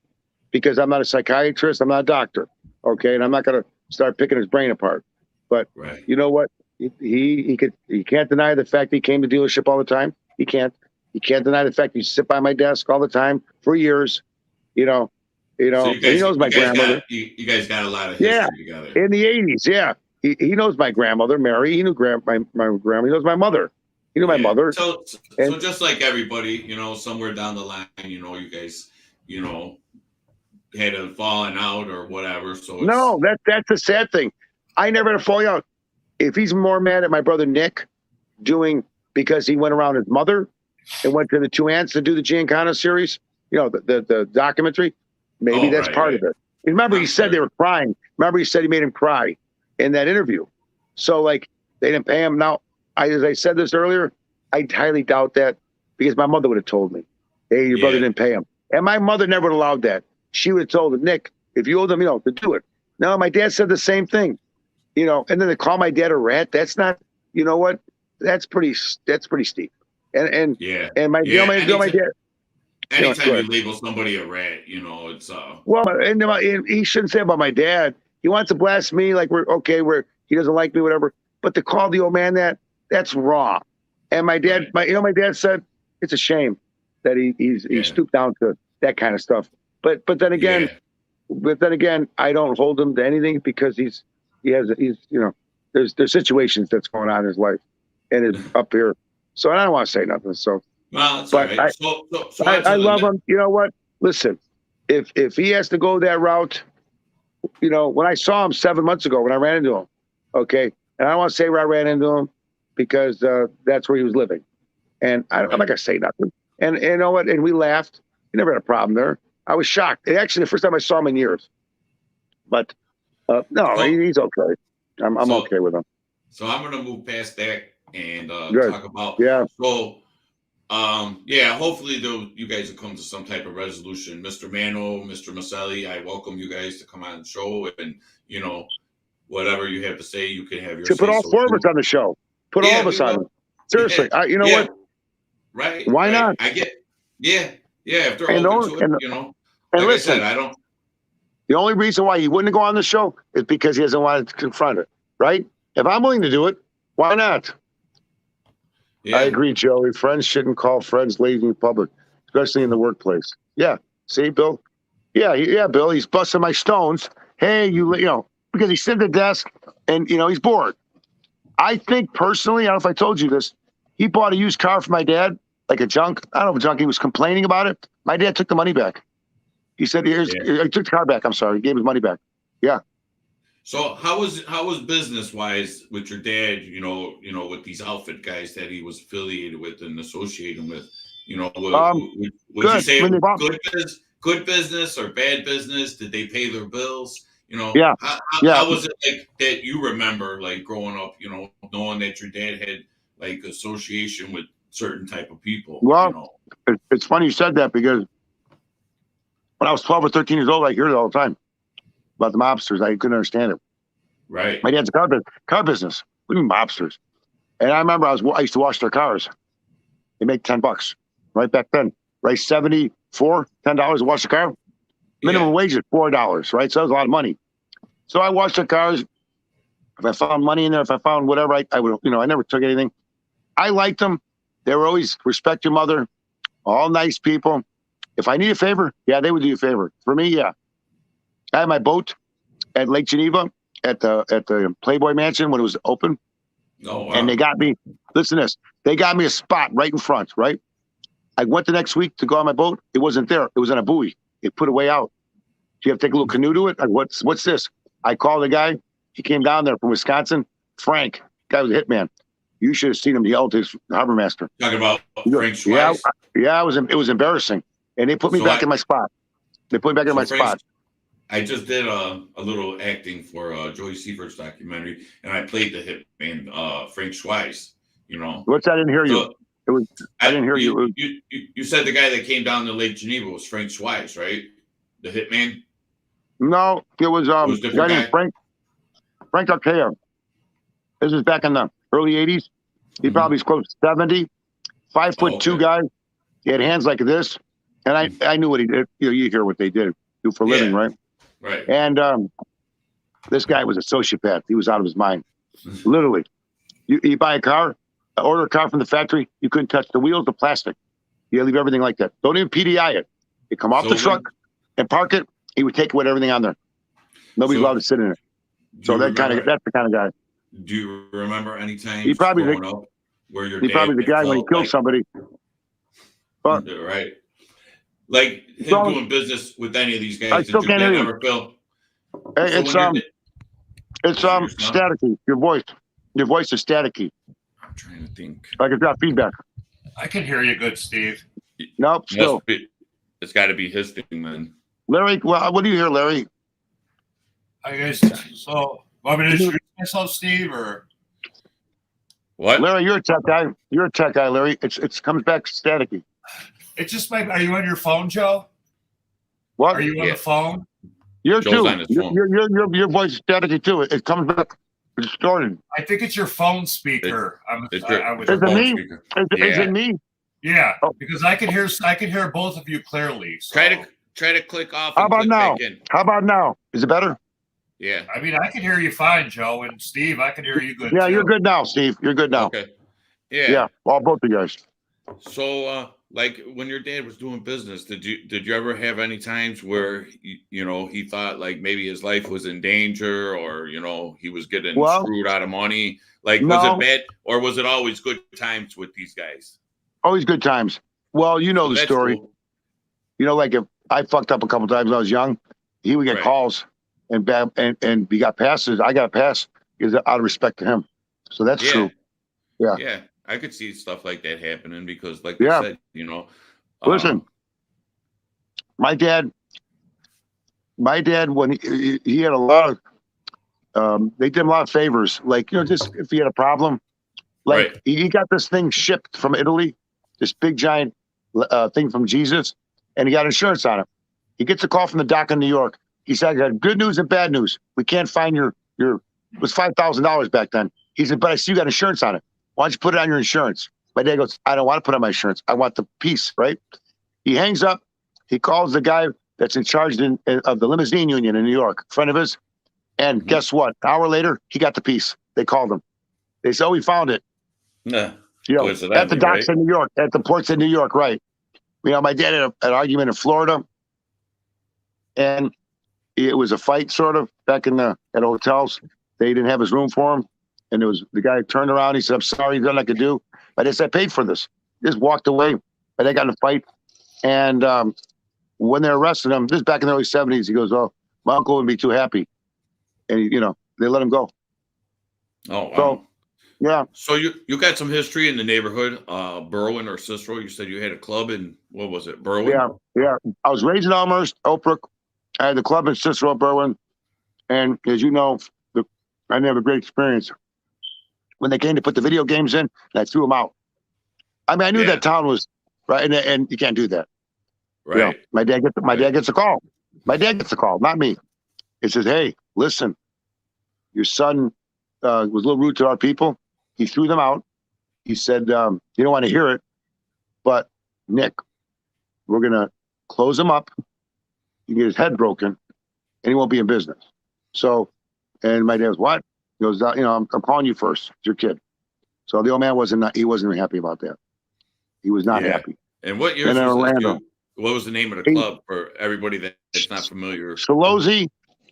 because I'm not a psychiatrist. I'm not a doctor. Okay, and I'm not going to start picking his brain apart. But you know what? He can't deny the fact he came to dealership all the time. He can't. He can't deny the fact he sit by my desk all the time for years. So he knows my grandmother. You guys got a lot of history together. In the 80s, yeah. He knows my grandmother, Mary. He knew my grandma. He knows my mother. He knew my mother. So just like everybody, somewhere down the line, you guys, had a falling out or whatever. So no, that's the sad thing. I never had a falling out. If he's more mad at my brother Nick because he went around his mother and went to the two aunts to do the Giancana series, the documentary, maybe that's part of it. Remember, he said they were crying. Remember, he said he made him cry in that interview. So they didn't pay him. Now, as I said this earlier, I highly doubt that because my mother would have told me, hey, your brother didn't pay him. And my mother never would have allowed that. She would have told him, Nick, if you owe them, to do it. No, my dad said the same thing, and then they call my dad a rat. That's not, what? That's pretty steep. And my dad. Anytime you label somebody a rat, it's well, and he shouldn't say about my dad. He wants to blast me like he doesn't like me, whatever. But to call the old man that's wrong. And my dad, my dad said it's a shame that he stooped down to that kind of stuff. But then again, I don't hold him to anything because there's situations that's going on in his life and is up here. So I don't want to say nothing. So. Well, that's right. I love him. You know what? Listen, if he has to go that route, when I saw him 7 months ago, when I ran into him, okay, and I don't want to say where I ran into him because that's where he was living, and I'm not gonna say nothing. And you know what? And we laughed. He never had a problem there. I was shocked. Actually, the first time I saw him in years. But he's okay. I'm okay with him. So I'm gonna move past that and talk about hopefully you guys will come to some type of resolution. Mr. Mano, Mr. Maselli, I welcome you guys to come on the show and whatever you have to say, you can have your to put all four of us on the show. Put all of us on. Seriously, what? Right? Why not? I get. If they're open to it, And listen, I said, I don't. The only reason why he wouldn't go on the show is because he doesn't want to confront it, right? If I'm willing to do it, why not? Yeah. I agree, Joey. Friends shouldn't call friends lazy in public, especially in the workplace. Yeah. See, Bill? Yeah, Bill. He's busting my stones. Hey, you know, because he's sitting at the desk and, you know, he's bored. I think personally, I don't know if I told you this, he bought a used car for my dad, like a junk. I don't know if junk. He was complaining about it. My dad took the money back. He said, he took the car back. I'm sorry. He gave his money back. Yeah. So how was business wise with your dad? You know, with these outfit guys that he was affiliated with and associated with. You know, would you say good business or bad business? Did they pay their bills? You know, yeah. How was it like that you remember, like growing up? You know, knowing that your dad had like association with certain type of people. Well, you know? It's funny you said that because when I was 12 or 13 years old, I heard it all the time about the mobsters. I couldn't understand it. Right. My dad's a car business. What do you mean mobsters? And I remember I used to wash their cars. They make $10 right back then. Right, $10 to wash the car. Minimum wage is $4, right? So that was a lot of money. So I washed the cars. If I found money in there, if I found whatever, I would, you know, I never took anything. I liked them. They were always respect your mother, all nice people. If I need a favor, yeah, they would do you a favor. For me, yeah. I had my boat at Lake Geneva at the Playboy Mansion when it was open. Oh, wow. And they got me, listen to this, they got me a spot right in front, right? I went the next week to go on my boat. It wasn't there. It was on a buoy. It put it way out. Do you have to take a little canoe to it? Like, what's this? I called the guy. He came down there from Wisconsin. Frank, guy was a hitman. You should have seen him. He yelled to his harbor master. Talking about Frank Schweiss? Yeah, it was embarrassing. And they put me back in my spot. They put me back in my spot. I just did a little acting for Joey Seifert's documentary, and I played the hitman Frank Schweiss. You know, what's that? I didn't hear you. I didn't hear you. You said the guy that came down to Lake Geneva was Frank Schweiss, right? The hitman. No, it was a guy named Frank Arceo. This is back in the early '80s. He probably was close to 70, 5'2" guy. He had hands like this, and I knew what he did. You know, you hear what they do for a living, right? Right. And this guy was a sociopath. He was out of his mind. Literally, you buy a car, order a car from the factory. You couldn't touch the wheels, the plastic. You leave everything like that. Don't even PDI it. You come off the truck and park it. He would take away everything on there. Nobody's allowed to sit in it. So that's the kind of guy. Do you remember any time he probably where your he dad probably the guy when he killed somebody? But right. Like him doing business with any of these guys. I still can't hear you. It's staticky. Your voice is staticky. I'm trying to think. Like it's got feedback. I can hear you good, Steve. Nope, still. It's got to be his thing then. Larry, well, what do you hear, Larry? I guess so. Want me to introduce myself, Steve, or what? Larry, you're a tech guy. You're a tech guy, Larry. It comes back staticky. It's just my. Are you on your phone, Joe? What? Are you on the phone? You're Joe's too. On his phone. Your voice is staticky too. It comes back distorted. I think it's your phone speaker. Is it me? Yeah, because I can hear both of you clearly. So. Try to click off. How about now? How about now? Is it better? Yeah. I mean, I can hear you fine, Joe, and Steve. I can hear you good. Yeah, too. You're good now, Steve. You're good now. Okay. Yeah. Yeah. Well, both of you guys. So, like when your dad was doing business, did you ever have any times where you know he thought like maybe his life was in danger, or you know he was getting screwed out of money? Like, was it bad, or was it always good times with these guys? Always good times. Well, you know the story. Cool. You know, like if I fucked up a couple times when I was young, he would get calls and he got passes. I got a pass because out of respect to him. So that's true. Yeah. Yeah. I could see stuff like that happening because, like you said, you know. Listen, my dad, when he had a lot of, they did him a lot of favors. Like, you know, just if he had a problem, like he got this thing shipped from Italy, this big giant thing from Jesus, and he got insurance on it. He gets a call from the dock in New York. He said, I got good news and bad news. We can't find it was $5,000 back then. He said, but I see you got insurance on it. Why don't you put it on your insurance? My dad goes, I don't want to put on my insurance. I want the piece, right? He hangs up. He calls the guy that's in charge of the limousine union in New York, a friend of his. And guess what? An hour later, he got the piece. They called him. They said, "Oh, we found it." Yeah. At the docks in New York, at the ports in New York, right? My dad had an argument in Florida, and it was a fight sort of back at hotels. They didn't have his room for him, and the guy turned around. He said, "I'm sorry, nothing I could do." But I said, "I paid for this." Just walked away, but they got in a fight. And when they arrested him, this is back in the early '70s. He goes, "Oh, my uncle wouldn't be too happy," and they let him go. Oh, wow. So, yeah. So you got some history in the neighborhood, Berwyn or Cicero. You said you had a club in, what was it, Berwyn? Yeah. I was raised in Elmhurst, Oak Brook. I had the club in Cicero, Berwyn. And as you know, I didn't have a great experience. When they came to put the video games in, and I threw them out. I mean, I knew that town was, right, and you can't do that. Right. My dad gets a call. My dad gets a call, not me. He says, "Hey, listen, your son was a little rude to our people. He threw them out. He said, you don't want to hear it, but Nick, we're going to close him up. You get his head broken, and he won't be in business." So, and my dad goes, "What?" He goes, I'm calling you first. It's your kid." So the old man wasn't happy about that. He was not happy. And what years was this? What was the name of the club for everybody that's not familiar? Celozzi,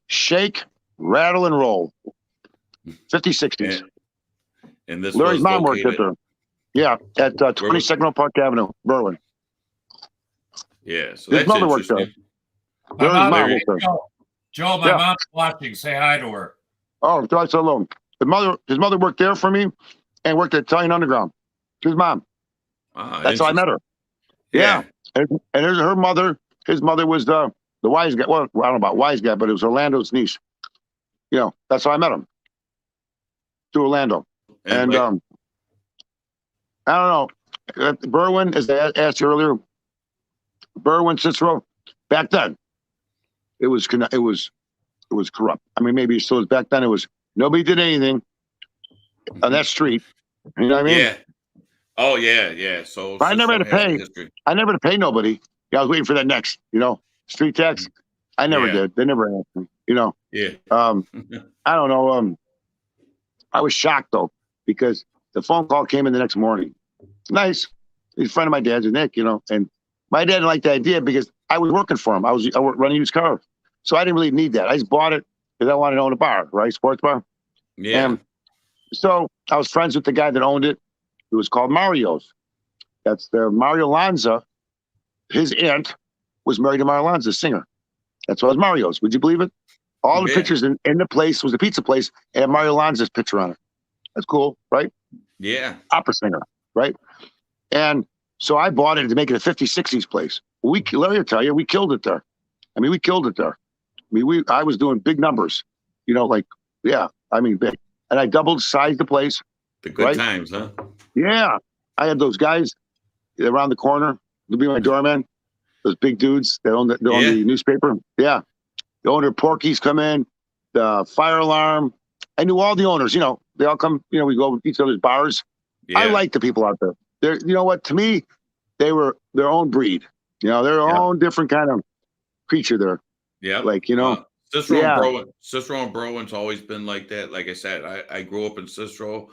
Shake, Rattle, and Roll. 50s, 60s. And this Larry's was mom worked located, at there. Yeah, at 22nd Oak Park Avenue, Berwyn. Yeah, so His that's mother worked there. interesting. Larry's mom worked there. Joe, my mom's watching. Say hi to her. Oh, so I said hello. His mother worked there for me and worked at Italian Underground. His mom. That's how I met her. Yeah. And there's her mother. His mother was the wise guy. Well, I don't know about wise guy, but it was Orlando's niece. That's how I met him. Through Orlando. And I don't know. Berwyn, as I asked you earlier, Berwyn, Cicero, back then, it was corrupt. I mean, maybe it still is. Back then, it was nobody did anything on that street. You know what I mean? Yeah. Oh yeah. So I never had to pay. I never had to pay nobody. I was waiting for that next, street tax. I never did. They never asked me. Yeah. I don't know. I was shocked though because the phone call came in the next morning. Nice. He's a friend of my dad's, Nick. And my dad didn't like the idea because I was working for him. I was running used cars, so I didn't really need that. I just bought it because I wanted to own a bar, right? Sports bar. Yeah. And so I was friends with the guy that owned it. It was called Mario's. That's the Mario Lanza. His aunt was married to Mario Lanza, singer. That's why it was Mario's. Would you believe it? All the pictures in the place was a pizza place and had Mario Lanza's picture on it. That's cool, right? Yeah. Opera singer, right? And so I bought it to make it a 50s, 60s place. Let me tell you, we killed it there. I mean, I was doing big numbers, big. And I doubled sized the place. The good times, huh? Yeah. I had those guys around the corner to be my doorman. Those big dudes that own the newspaper. Yeah. The owner, Porky's come in, the fire alarm. I knew all the owners, they all come, we go to each other's bars. Yeah. I like the people out there. They're, you know what, to me, they were their own breed. Their own different kind of creature there. Yeah. Cicero and Berwyn's always been like that. Like I said, I grew up in Cicero.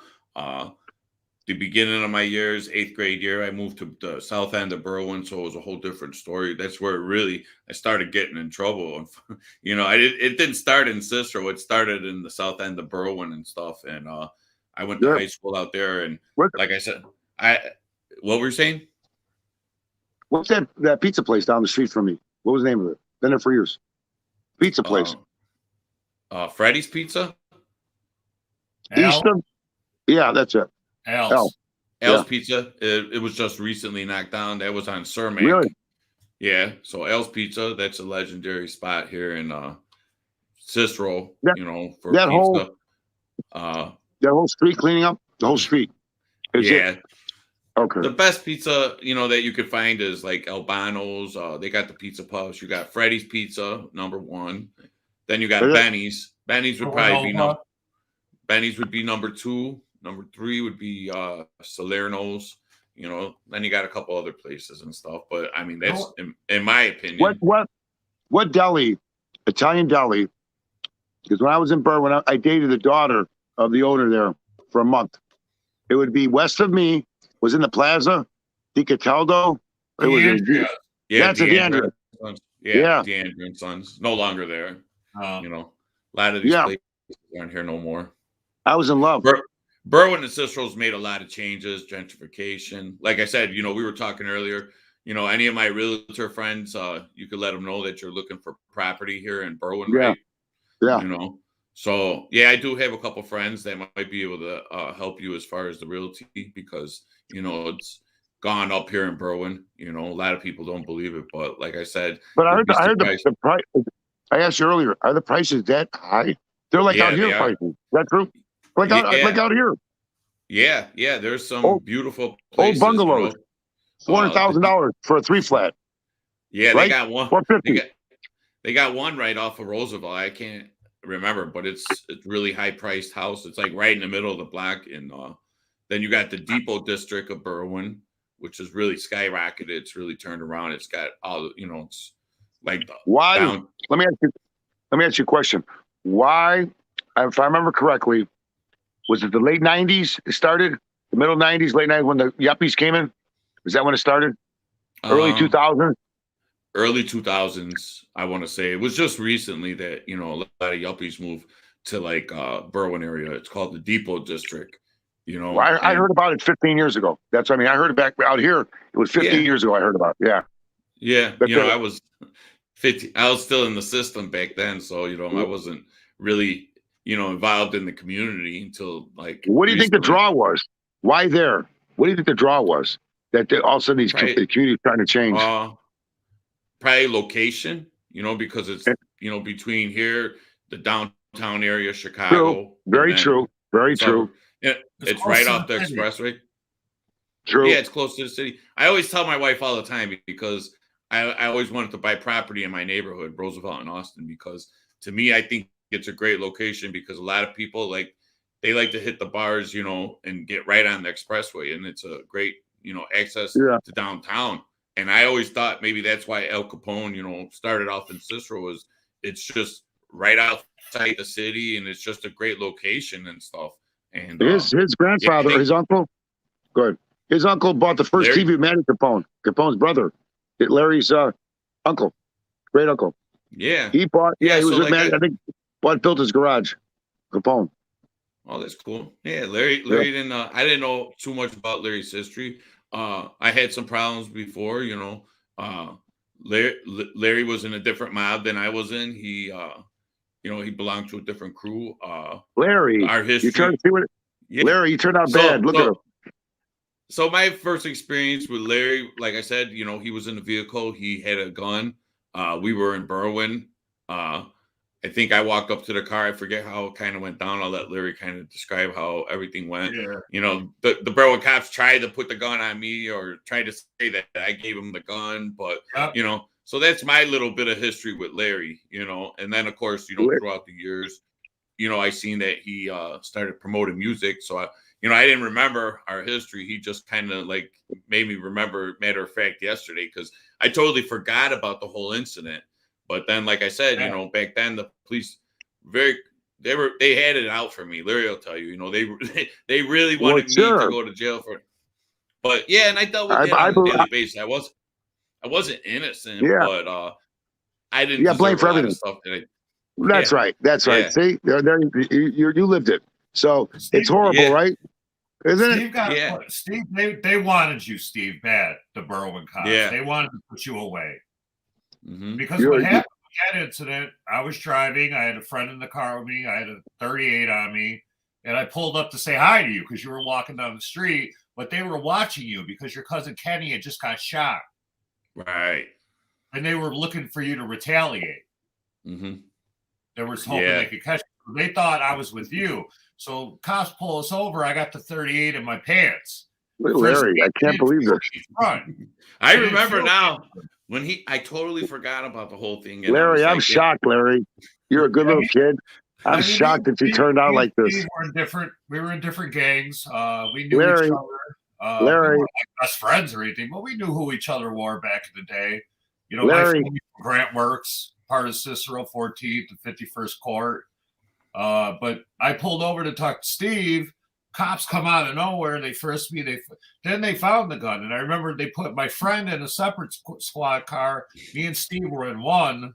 The beginning of my years, 8th grade year, I moved to the south end of Berwyn, so it was a whole different story. That's where I started getting in trouble. It didn't start in Cicero. It started in the south end of Berwyn and stuff. And I went to high school out there. And like I said, what were you saying? What's that pizza place down the street from me? What was the name of it? Been there for years. Pizza place. Freddy's Pizza? Easton? Yeah, that's it. Al's Pizza. It was just recently knocked down. That was on Cermak. Really? Yeah. So Al's Pizza, that's a legendary spot here in Cicero, for that pizza. That whole street cleaning up? The whole street. Okay. The best pizza, that you could find is like Albano's. They got the pizza puffs. You got Freddy's Pizza, number 1. Then you got Benny's. Benny's would probably be Benny's would be number 2. Number 3 would be Salerno's. Then you got a couple other places and stuff. But I mean, that's in my opinion. What what deli, Italian deli, because when I was in Berwyn, I dated the daughter of the owner there for a month. It would be west of me, was in the plaza, Di Cataldo. It was that's a DeAndre. Yeah, DeAndre and Sons. No longer there. You know, a lot of these places aren't here no more. I was in love. Berwyn and Cicero's made a lot of changes, gentrification. Like I said, you know, we were talking earlier, you know, any of my realtor friends, you could let them know that you're looking for property here in Berwyn, right? Yeah. You know, so yeah, I do have a couple friends that might be able to help you as far as the realty because, you know, it's gone up here in Berwyn. You know, a lot of people don't believe it, but like I said, but I heard the price. I asked you earlier, are the prices that high? They're like out here prices. Is that true? Like out here. Yeah. There's some beautiful places, old bungalows. You know, $400,000 for a 3-flat. Yeah, right? They got one. They got one right off of Roosevelt. I can't remember, but it's really high priced house. It's like right in the middle of the block. And then you got the Depot district of Berwyn, which is really skyrocketed. It's really turned around. It's got all, you know, it's like why? Let me ask you a question. Why, if I remember correctly, was it the late 90s it started? The middle 90s, late 90s when the yuppies came in? Was that when it started? Early 2000s? Early 2000s, I want to say. It was just recently that, you know, a lot of yuppies moved to like Berwyn area. It's called the Depot district. You know, well, I heard about it 15 years ago. That's what I mean. I heard it back out here. It was 15 years ago I heard about it. Yeah. But you know, I was 50. I was still in the system back then. So, you know, I wasn't really, you know, involved in the community until like. What do you think the draw was? Why there? What do you think the draw was? That all of a sudden these communities trying to change? Probably location, you know, because it's, you know, between here, the downtown area, Chicago. True. Very true. Very true. It's right off the expressway. True. Yeah, it's close to the city. I always tell my wife all the time because I always wanted to buy property in my neighborhood, Roosevelt and Austin, because to me, I think it's a great location because a lot of people they like to hit the bars, you know, and get right on the expressway. And it's a great, you know, access to downtown. And I always thought maybe that's why El Capone, you know, started off in Cicero was it's just right outside the city and it's just a great location and stuff. And his grandfather, his uncle, good. His uncle bought the first TV with Manny Capone, Capone's brother, Larry's uncle, great uncle. Yeah. He bought, he was with Manny, I think, built his garage, Capone. Oh, that's cool. Yeah, Larry didn't, I didn't know too much about Larry's history. I had some problems before, you know. Larry was in a different mob than I was in. He, you know, he belonged to a different crew. Larry, our history. You turned to see what? Larry, you turned out bad. Look at him. So my first experience with Larry, like I said, you know, he was in the vehicle. He had a gun. We were in Berwyn. I think I walked up to the car. I forget how it kind of went down. I'll let Larry kind of describe how everything went. Yeah. You know, the Berwyn cops tried to put the gun on me or tried to say that I gave him the gun. But, you know, so that's my little bit of history with Larry, you know. And then, of course, you know, throughout the years, you know, I seen that he started promoting music. So, I didn't remember our history. He just kind of like made me remember, matter of fact, yesterday, because I totally forgot about the whole incident. But then, like I said, you know, back then the police they had it out for me. Larry will tell you, you know, they really wanted me to go to jail for it. But yeah, and I dealt with that on a daily basis. I wasn't innocent, but I didn't. Yeah, blame for everything. Stuff that That's right. That's right. See, you lived it. So it's horrible, right? Isn't it? Steve, they wanted you, Steve, bad. The Berwyn cops. Yeah. They wanted to put you away. Mm-hmm. Because what happened with that incident, I was driving. I had a friend in the car with me. I had a 38 on me. And I pulled up to say hi to you because you were walking down the street. But they were watching you because your cousin Kenny had just got shot. Right. And they were looking for you to retaliate. Mm-hmm. They were hoping they could catch you. They thought I was with you. So cops pull us over. I got the 38 in my pants. Larry, I can't believe this. I remember now. I totally forgot about the whole thing. Larry, I'm shocked, Larry. You're a good little kid. I'm shocked that you turned out like this. We were in different gangs. We knew each other. Larry. We weren't like best friends or anything, but we knew who each other were back in the day. You know, Larry. Grant Works, part of Cicero, 14th and 51st Court. But I pulled over to talk to Steve. Cops come out of nowhere. They frisked me. Then they found the gun. And I remember they put my friend in a separate squad car. Me and Steve were in one.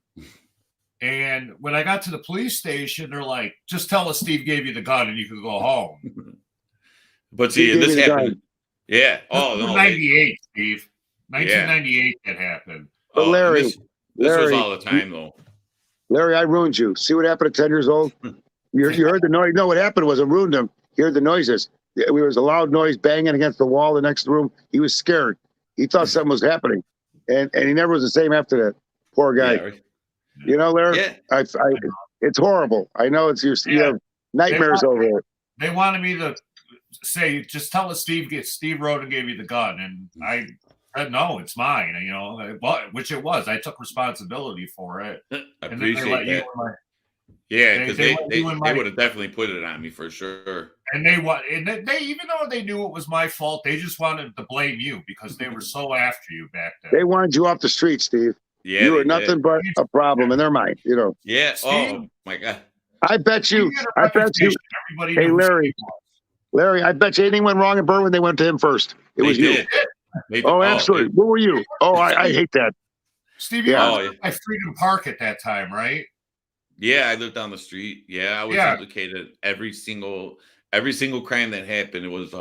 And when I got to the police station, they're like, just tell us Steve gave you the gun and you can go home. But see, this happened. Yeah. Oh, no. 98, Steve. 1998 that happened. But Larry, this was all the time, though. Larry, I ruined you. See what happened at 10 years old? You heard the noise. No, what happened was it ruined him. He heard the noises. There was a loud noise banging against the wall the next room. He was scared. He thought something was happening. And he never was the same after that. Poor guy. Yeah, right. You know, Larry? Yeah. It's horrible. I know you have nightmares over it. They wanted me to say, just tell us Steve wrote and gave you the gun. And I said, no, it's mine. You know, which it was. I took responsibility for it. I appreciate that. Yeah, because they would have definitely put it on me for sure. And they even though they knew it was my fault, they just wanted to blame you because they were so after you back then. They wanted you off the street, Steve. Yeah, you were nothing but a problem in their mind, you know. Yeah. Steve, oh my God. I bet you. Hey, Larry, I bet you anything went wrong in Berwyn, they went to him first. It was you. Oh, absolutely. What were you? Oh, I hate that. Stevie, at Freedom Park at that time, right? Yeah, I lived down the street. Yeah, I was implicated every single crime that happened. It was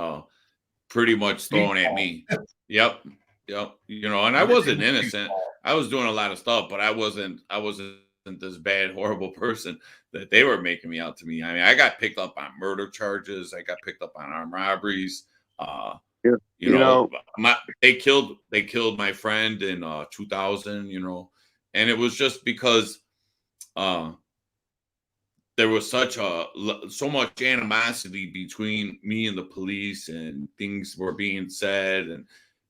pretty much thrown at me. Yep. You know, and I wasn't innocent. I was doing a lot of stuff, but I wasn't this bad, horrible person that they were making me out to be. I mean, I got picked up on murder charges. I got picked up on armed robberies. You know, they killed my friend in 2000. You know, and it was just because there was so much animosity between me and the police, and things were being said, and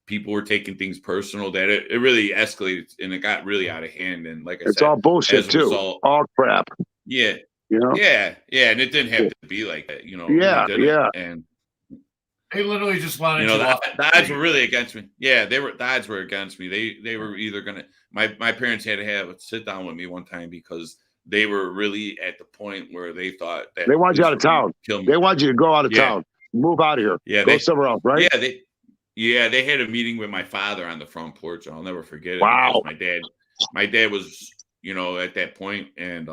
people were taking things personal that it really escalated, and it got really out of hand. And like I said, it's all bullshit too. All crap. Yeah. You know? Yeah. And it didn't have to be like that, you know. Yeah. And they literally just wanted, you know, the odds were really against me. Yeah, the odds were against me. They were either gonna, my parents had to have a sit down with me one time because they were really at the point where they thought that they wanted you out of town. They wanted you to go out of town, move out of here, go somewhere else, right? Yeah, they had a meeting with my father on the front porch. I'll never forget it. Wow. My dad was, you know, at that point, and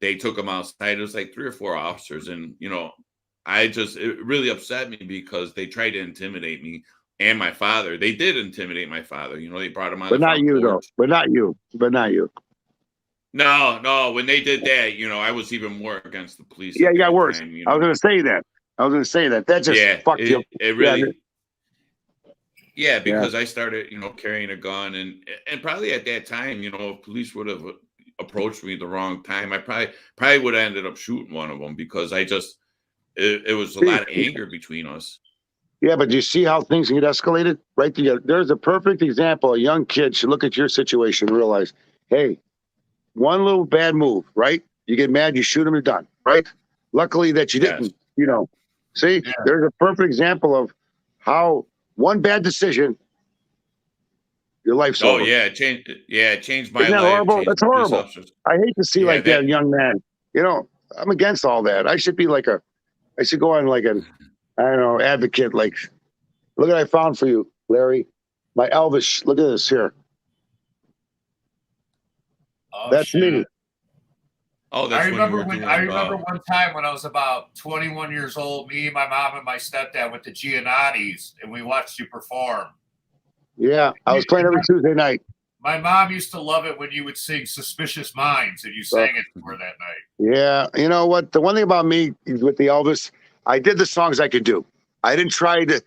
they took him outside. It was like 3 or 4 officers, and you know, it really upset me because they tried to intimidate me and my father. They did intimidate my father. You know, they brought him on. But not you, though. But not you. No. When they did that, you know, I was even more against the police. Yeah, you got worse. You know? I was going to say that. That just fucked you. It really. Yeah, because I started, you know, carrying a gun, and probably at that time, you know, if police would have approached me the wrong time, I probably would have ended up shooting one of them because it was a lot of anger between us. Yeah, but do you see how things get escalated? Right there, there's a perfect example. A young kid should look at your situation and realize, hey, one little bad move, right? You get mad, you shoot him, you're done, right? Luckily that you didn't, you know. See, there's a perfect example of how one bad decision, your life's over. Oh yeah, it changed my life. Isn't that horrible? That's horrible. I hate to see like that young man. You know, I'm against all that. I should be like I should go on like an, I don't know, advocate. Like, look what I found for you, Larry. My Elvis. Look at this here. Oh, that's shit. me. Oh, that's I remember one time when I was about 21 years old, me, my mom, and my stepdad went to Giannotti's, and we watched you perform. Yeah, I was playing every Tuesday night. My mom used to love it when you would sing Suspicious Minds, and you sang it for that night. Yeah, you know what? The one thing about me with the Elvis, I did the songs I could do. I didn't try to.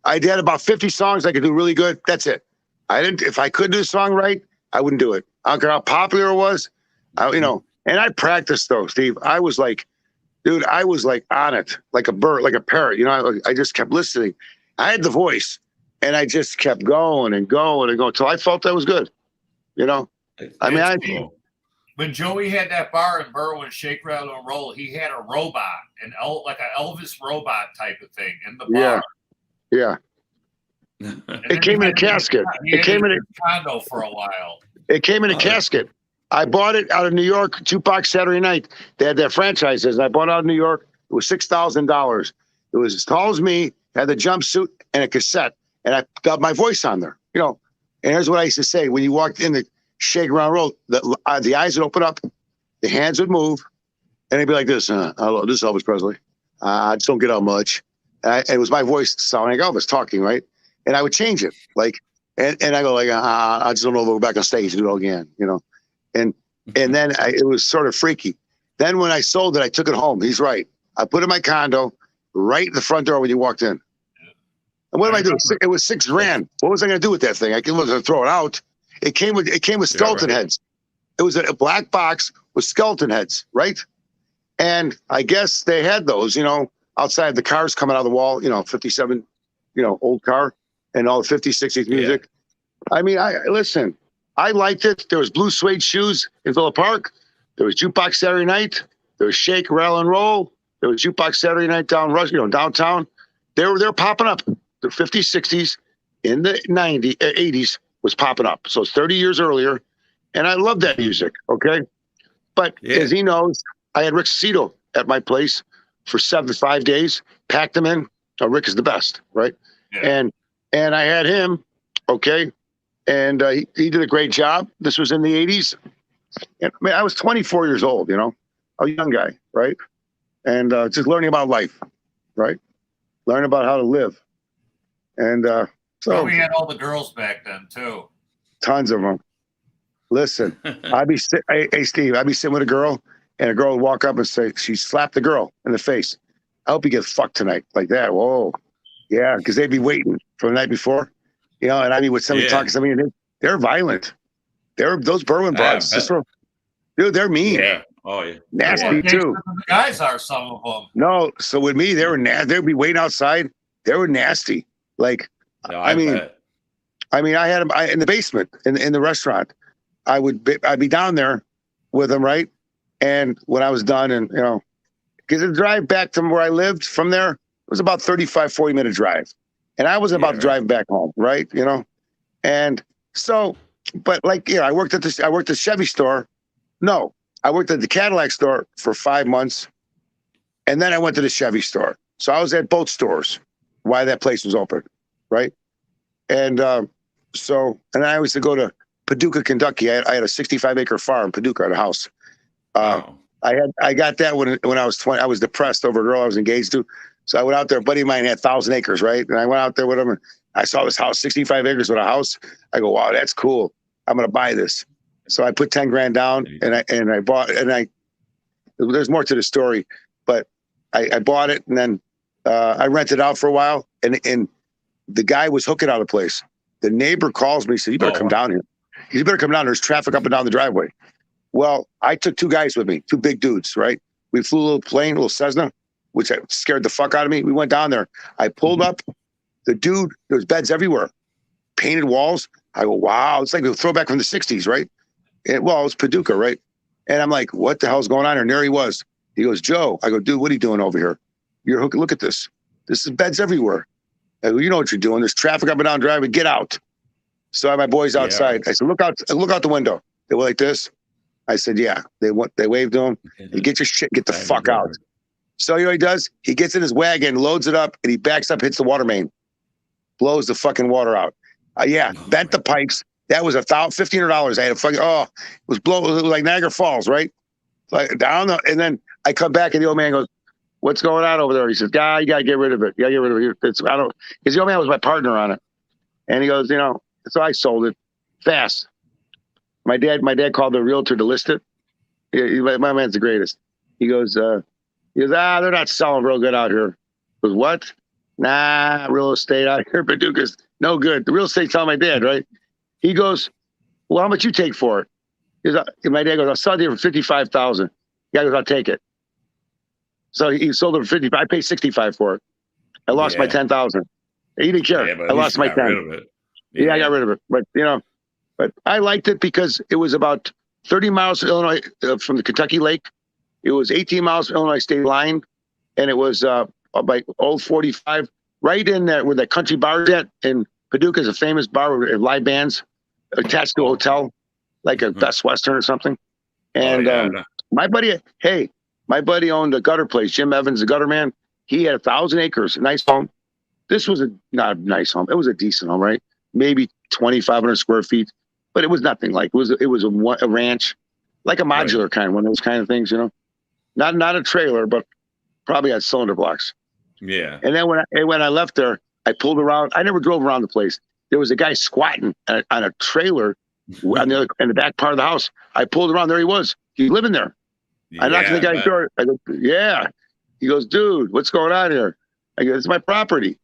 I did about 50 songs I could do really good. That's it. I didn't. If I could do a song right, I wouldn't do it. I don't care how popular it was. You know. And I practiced though, Steve. I was like, dude, I was like on it, like a bird, like a parrot. You know, I just kept listening. I had the voice, and I just kept going and going and going until I felt that was good. You know, I mean, when Joey had that bar in Berwyn, Shake, Rattle, and Roll, he had a robot, like an Elvis robot type of thing in the bar. Yeah. It came in a casket. It came in a condo for a while. It came in a casket. I bought it out of New York, Jukebox Saturday Night. They had their franchises. I bought it out of New York. It was $6,000. It was as tall as me, had the jumpsuit and a cassette, and I got my voice on there. You know, and here's what I used to say: when you walked in the shake around roll, the eyes would open up, the hands would move, and they'd be like this. Hello, this is Elvis Presley. I just don't get out much. And it was my voice sounding like Elvis talking, right? And I would change it, like, and I go like, I just don't know if I'll go back on stage and do it all again, you know. And then it was sort of freaky. Then when I sold it, I took it home. He's right. I put it in my condo, right at the front door when you walked in. And what am I doing? It was $6,000. What was I going to do with that thing? I couldn't throw it out. It came with skeleton heads. It was a black box with skeleton heads, right? And I guess they had those, you know, outside the cars coming out of the wall, you know, 57, you know, old car and all the 50s, 60s music. Yeah. I mean, listen, I liked it. There was blue suede shoes in Villa Park. There was Jukebox Saturday Night. There was Shake, Rattle, and Roll. There was Jukebox Saturday Night downtown. They're popping up. The 50s, 60s, in the 90s, 80s was popping up. So it's 30 years earlier. And I love that music, okay? But as he knows, I had Rick Cicero at my place for 5 days, packed him in. Oh, Rick is the best, right? Yeah. And I had him, okay? And he did a great job. This was in the 80s. And, I mean, I was 24 years old, you know, a young guy, right? And just learning about life, right? Learning about how to live. And so we had all the girls back then, too. Tons of them. Listen, hey, Steve, I'd be sitting with a girl, and a girl would walk up and say, she slapped the girl in the face. I hope you get fucked tonight. Like that. Whoa. Yeah, because they'd be waiting for the night before. You know, and I'd be with somebody talking to somebody, and they're violent. Those Berwyn broads. Dude, they're mean. Yeah. Oh, yeah. Nasty, too. The guys are, some of them. No, so with me, they'd be waiting outside. They were nasty. Like, no, I mean, I had them in the basement in the restaurant. I'd be down there with them, right? And when I was done, and, you know, because the drive back to where I lived from there, it was about 35, 40-minute drive. And I wasn't about to drive back home, right? You know? And so, but like, you know, I worked at the Chevy store. No, I worked at the Cadillac store for 5 months. And then I went to the Chevy store. So I was at both stores while that place was open, right? And and I used to go to Paducah, Kentucky. I had a 65-acre farm, Paducah, at a house. I got that when I was 20. I was depressed over a girl I was engaged to. So I went out there. A buddy of mine had 1,000 acres, right? And I went out there with him, and I saw this house, 65 acres with a house. I go, wow, that's cool. I'm going to buy this. So I put 10 grand down, and I bought, and there's more to the story, but I bought it, and then I rented out for a while, and the guy was hooking out of the place. The neighbor calls me, said, you better come down here. You better come down. There's traffic up and down the driveway. Well, I took 2 guys with me, 2 big dudes, right? We flew a little plane, a little Cessna, which scared the fuck out of me. We went down there. I pulled up. The dude, there's beds everywhere, painted walls. I go, wow, it's like a throwback from the 60s, right? It was Paducah, right? And I'm like, what the hell's going on here? And there he was. He goes, Joe. I go, dude, what are you doing over here? You're hooking. Look at this. This is beds everywhere. I go, you know what you're doing. There's traffic up and down the driveway. Get out. So I had my boys outside. I said, look out the window. They were like this. I said, yeah. They waved to him. You get your shit, get the fuck out. So you know what he does? He gets in his wagon, loads it up, and he backs up, hits the water main, blows the fucking water out. Bent the pipes. That was $1,500. I had a fucking, it was like Niagara Falls, right? Like and then I come back and the old man goes, what's going on over there? He says, you gotta get rid of it. You gotta get rid of it. Because the old man was my partner on it. And he goes, you know, so I sold it fast. My dad called the realtor to list it. My man's the greatest. He goes, they're not selling real good out here. I goes, what? Nah, real estate out here, Paducah's no good. The real estate telling my dad, right? He goes, well, how much you take for it? My dad goes, I'll sell it for $55,000. The guy goes, I'll take it. So he sold it for $55,000. I paid $65,000 for it. I lost my $10,000. He didn't care. I lost my $10,000. Yeah, I got rid of it. But you know, I liked it because it was about 30 miles to Illinois from the Kentucky Lake. It was 18 miles from Illinois state line, and it was like Old 45, right in there where that country bar is at. And Paducah is a famous bar with live bands attached to a hotel. like a Best Western or something. And my buddy owned a gutter place. Jim Evans, the gutter man. He had 1,000 acres, a nice home. This was not a nice home. It was a decent home, right? Maybe 2,500 square feet, but it was nothing like it was a ranch, like a modular kind, one of those kind of things, not a trailer, but probably had cylinder blocks. Yeah. And then when I left there, I pulled around. I never drove around the place. There was a guy squatting on a trailer in the back part of the house. I pulled around. There he was. He's living there. I knocked on the guy's door. I go, yeah. He goes, dude, what's going on here? I go, it's my property.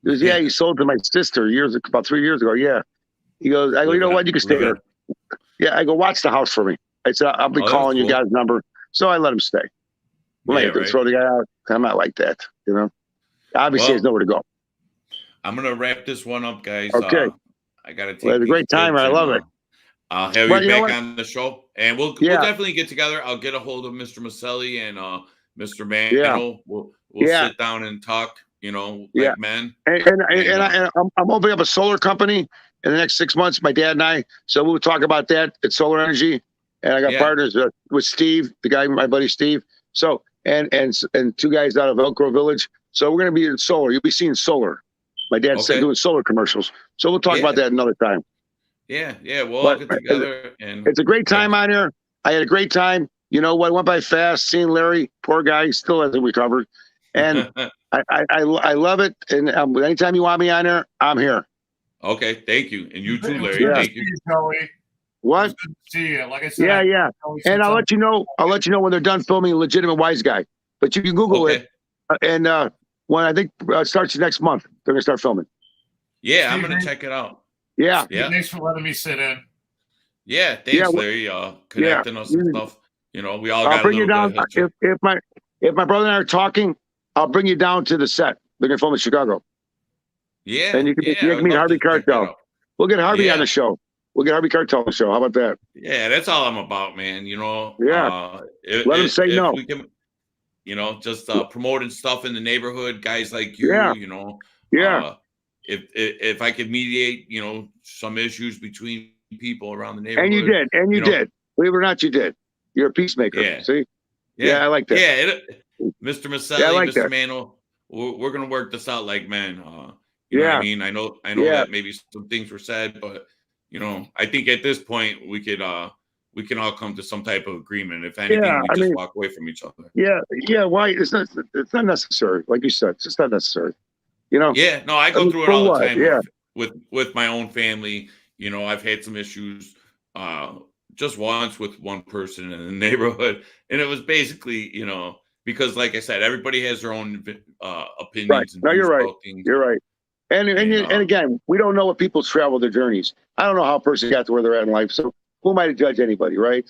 He goes, yeah, he sold to my sister about 3 years ago. Yeah. He goes, I go, you know what? You can stay there. Yeah. I go, watch the house for me. I said, I'll be calling you guys' number. So I let him stay. Throw the guy out. I'm not like that, Obviously, there's nowhere to go. I'm going to wrap this one up, guys. Okay. I got to take it's a great time. I love it. I'll have you back on the show. And we'll definitely get together. I'll get a hold of Mr. Maselli and Mr. Mano. We'll sit down and talk, like men. And I'm opening up a solar company in the next 6 months, my dad and I. So we'll talk about that. It's solar energy. And I got partners with Steve, the guy, my buddy Steve. So, and 2 guys out of Elk Grove Village. So we're going to be in solar. You'll be seeing solar. My dad's doing solar commercials. So we'll talk about that another time. Yeah. We'll all get together. And it's a great time on here. I had a great time. You know what? Went by fast. Seeing Larry, poor guy, still hasn't recovered. And I love it. And anytime you want me on there, I'm here. Okay. Thank you. And you too, Larry. Thank you. Joey. What? Good to see you. Like I said. Yeah. And I'll let you know. I'll let you know when they're done filming Legitimate Wise Guy. But you can Google it. And when I think it starts next month, they're gonna start filming. Yeah, I'm gonna check it out. Yeah. Thanks for letting me sit in. Yeah, thanks, Larry. Connecting us and stuff. We all got. I'll bring you down. If my brother and I are talking, I'll bring you down to the set. They're gonna film in Chicago. Yeah. And you can meet Harvey Cartel. We'll get Harvey on the show. We'll get Harvey Cartel on the show. How about that? Yeah, that's all I'm about, man. Yeah. Let him say no. We can, just promoting stuff in the neighborhood, guys like you, if I could mediate, some issues between people around the neighborhood. And you did. Believe it or not, you did. You're a peacemaker. Yeah. See? Yeah, I like that. Yeah, Mr. Maselli, Mr. Mano, we're gonna work this out like men. You know what I mean? I know that maybe some things were said, but I think at this point we can all come to some type of agreement. If anything, we just walk away from each other. Yeah. Why? It's not necessary. Like you said, it's just not necessary. Yeah. No, I go through it all the time. Yeah. With my own family, I've had some issues. Just once with one person in the neighborhood, and it was basically, because like I said, everybody has their own opinions. Right. And no, you're right. Things. You're right. And again, we don't know what people travel their journeys. I don't know how a person got to where they're at in life. So who am I to judge anybody, right?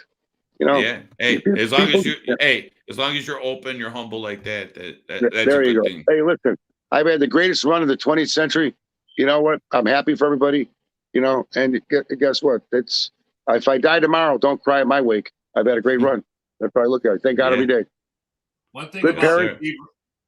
Yeah. Hey, as long as you're open, you're humble like that. That's there a you good go. thing. Hey, listen, I've had the greatest run of the 20th century. You know what? I'm happy for everybody. And guess what? If I die tomorrow, don't cry at my wake. I've had a great run. That's how I look at it. Thank God every day. One thing about Steve,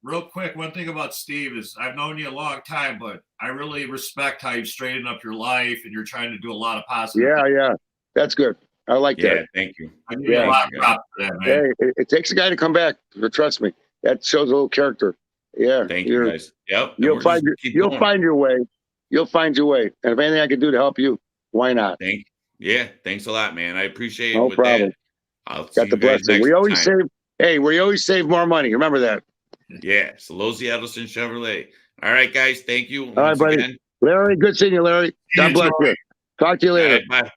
real quick, one thing about Steve is I've known you a long time, but I really respect how you've straightened up your life and you're trying to do a lot of positive things. Yeah. That's good. I like that. Yeah, thank you. I give you a lot of props for that, man. Hey, it takes a guy to come back. Trust me. That shows a little character. Yeah. Thank you, guys. Yep. You'll find your way. You'll find your way. And if anything I can do to help you, why not? Thanks a lot, man. I appreciate it. No problem. I'll got the blessing. We always save more money. Remember that. Yeah. Celozzi Edison Chevrolet. All right, guys. Thank you. All right, buddy. Again. Larry, good seeing you, Larry. God bless you. Talk to you later. Right, bye.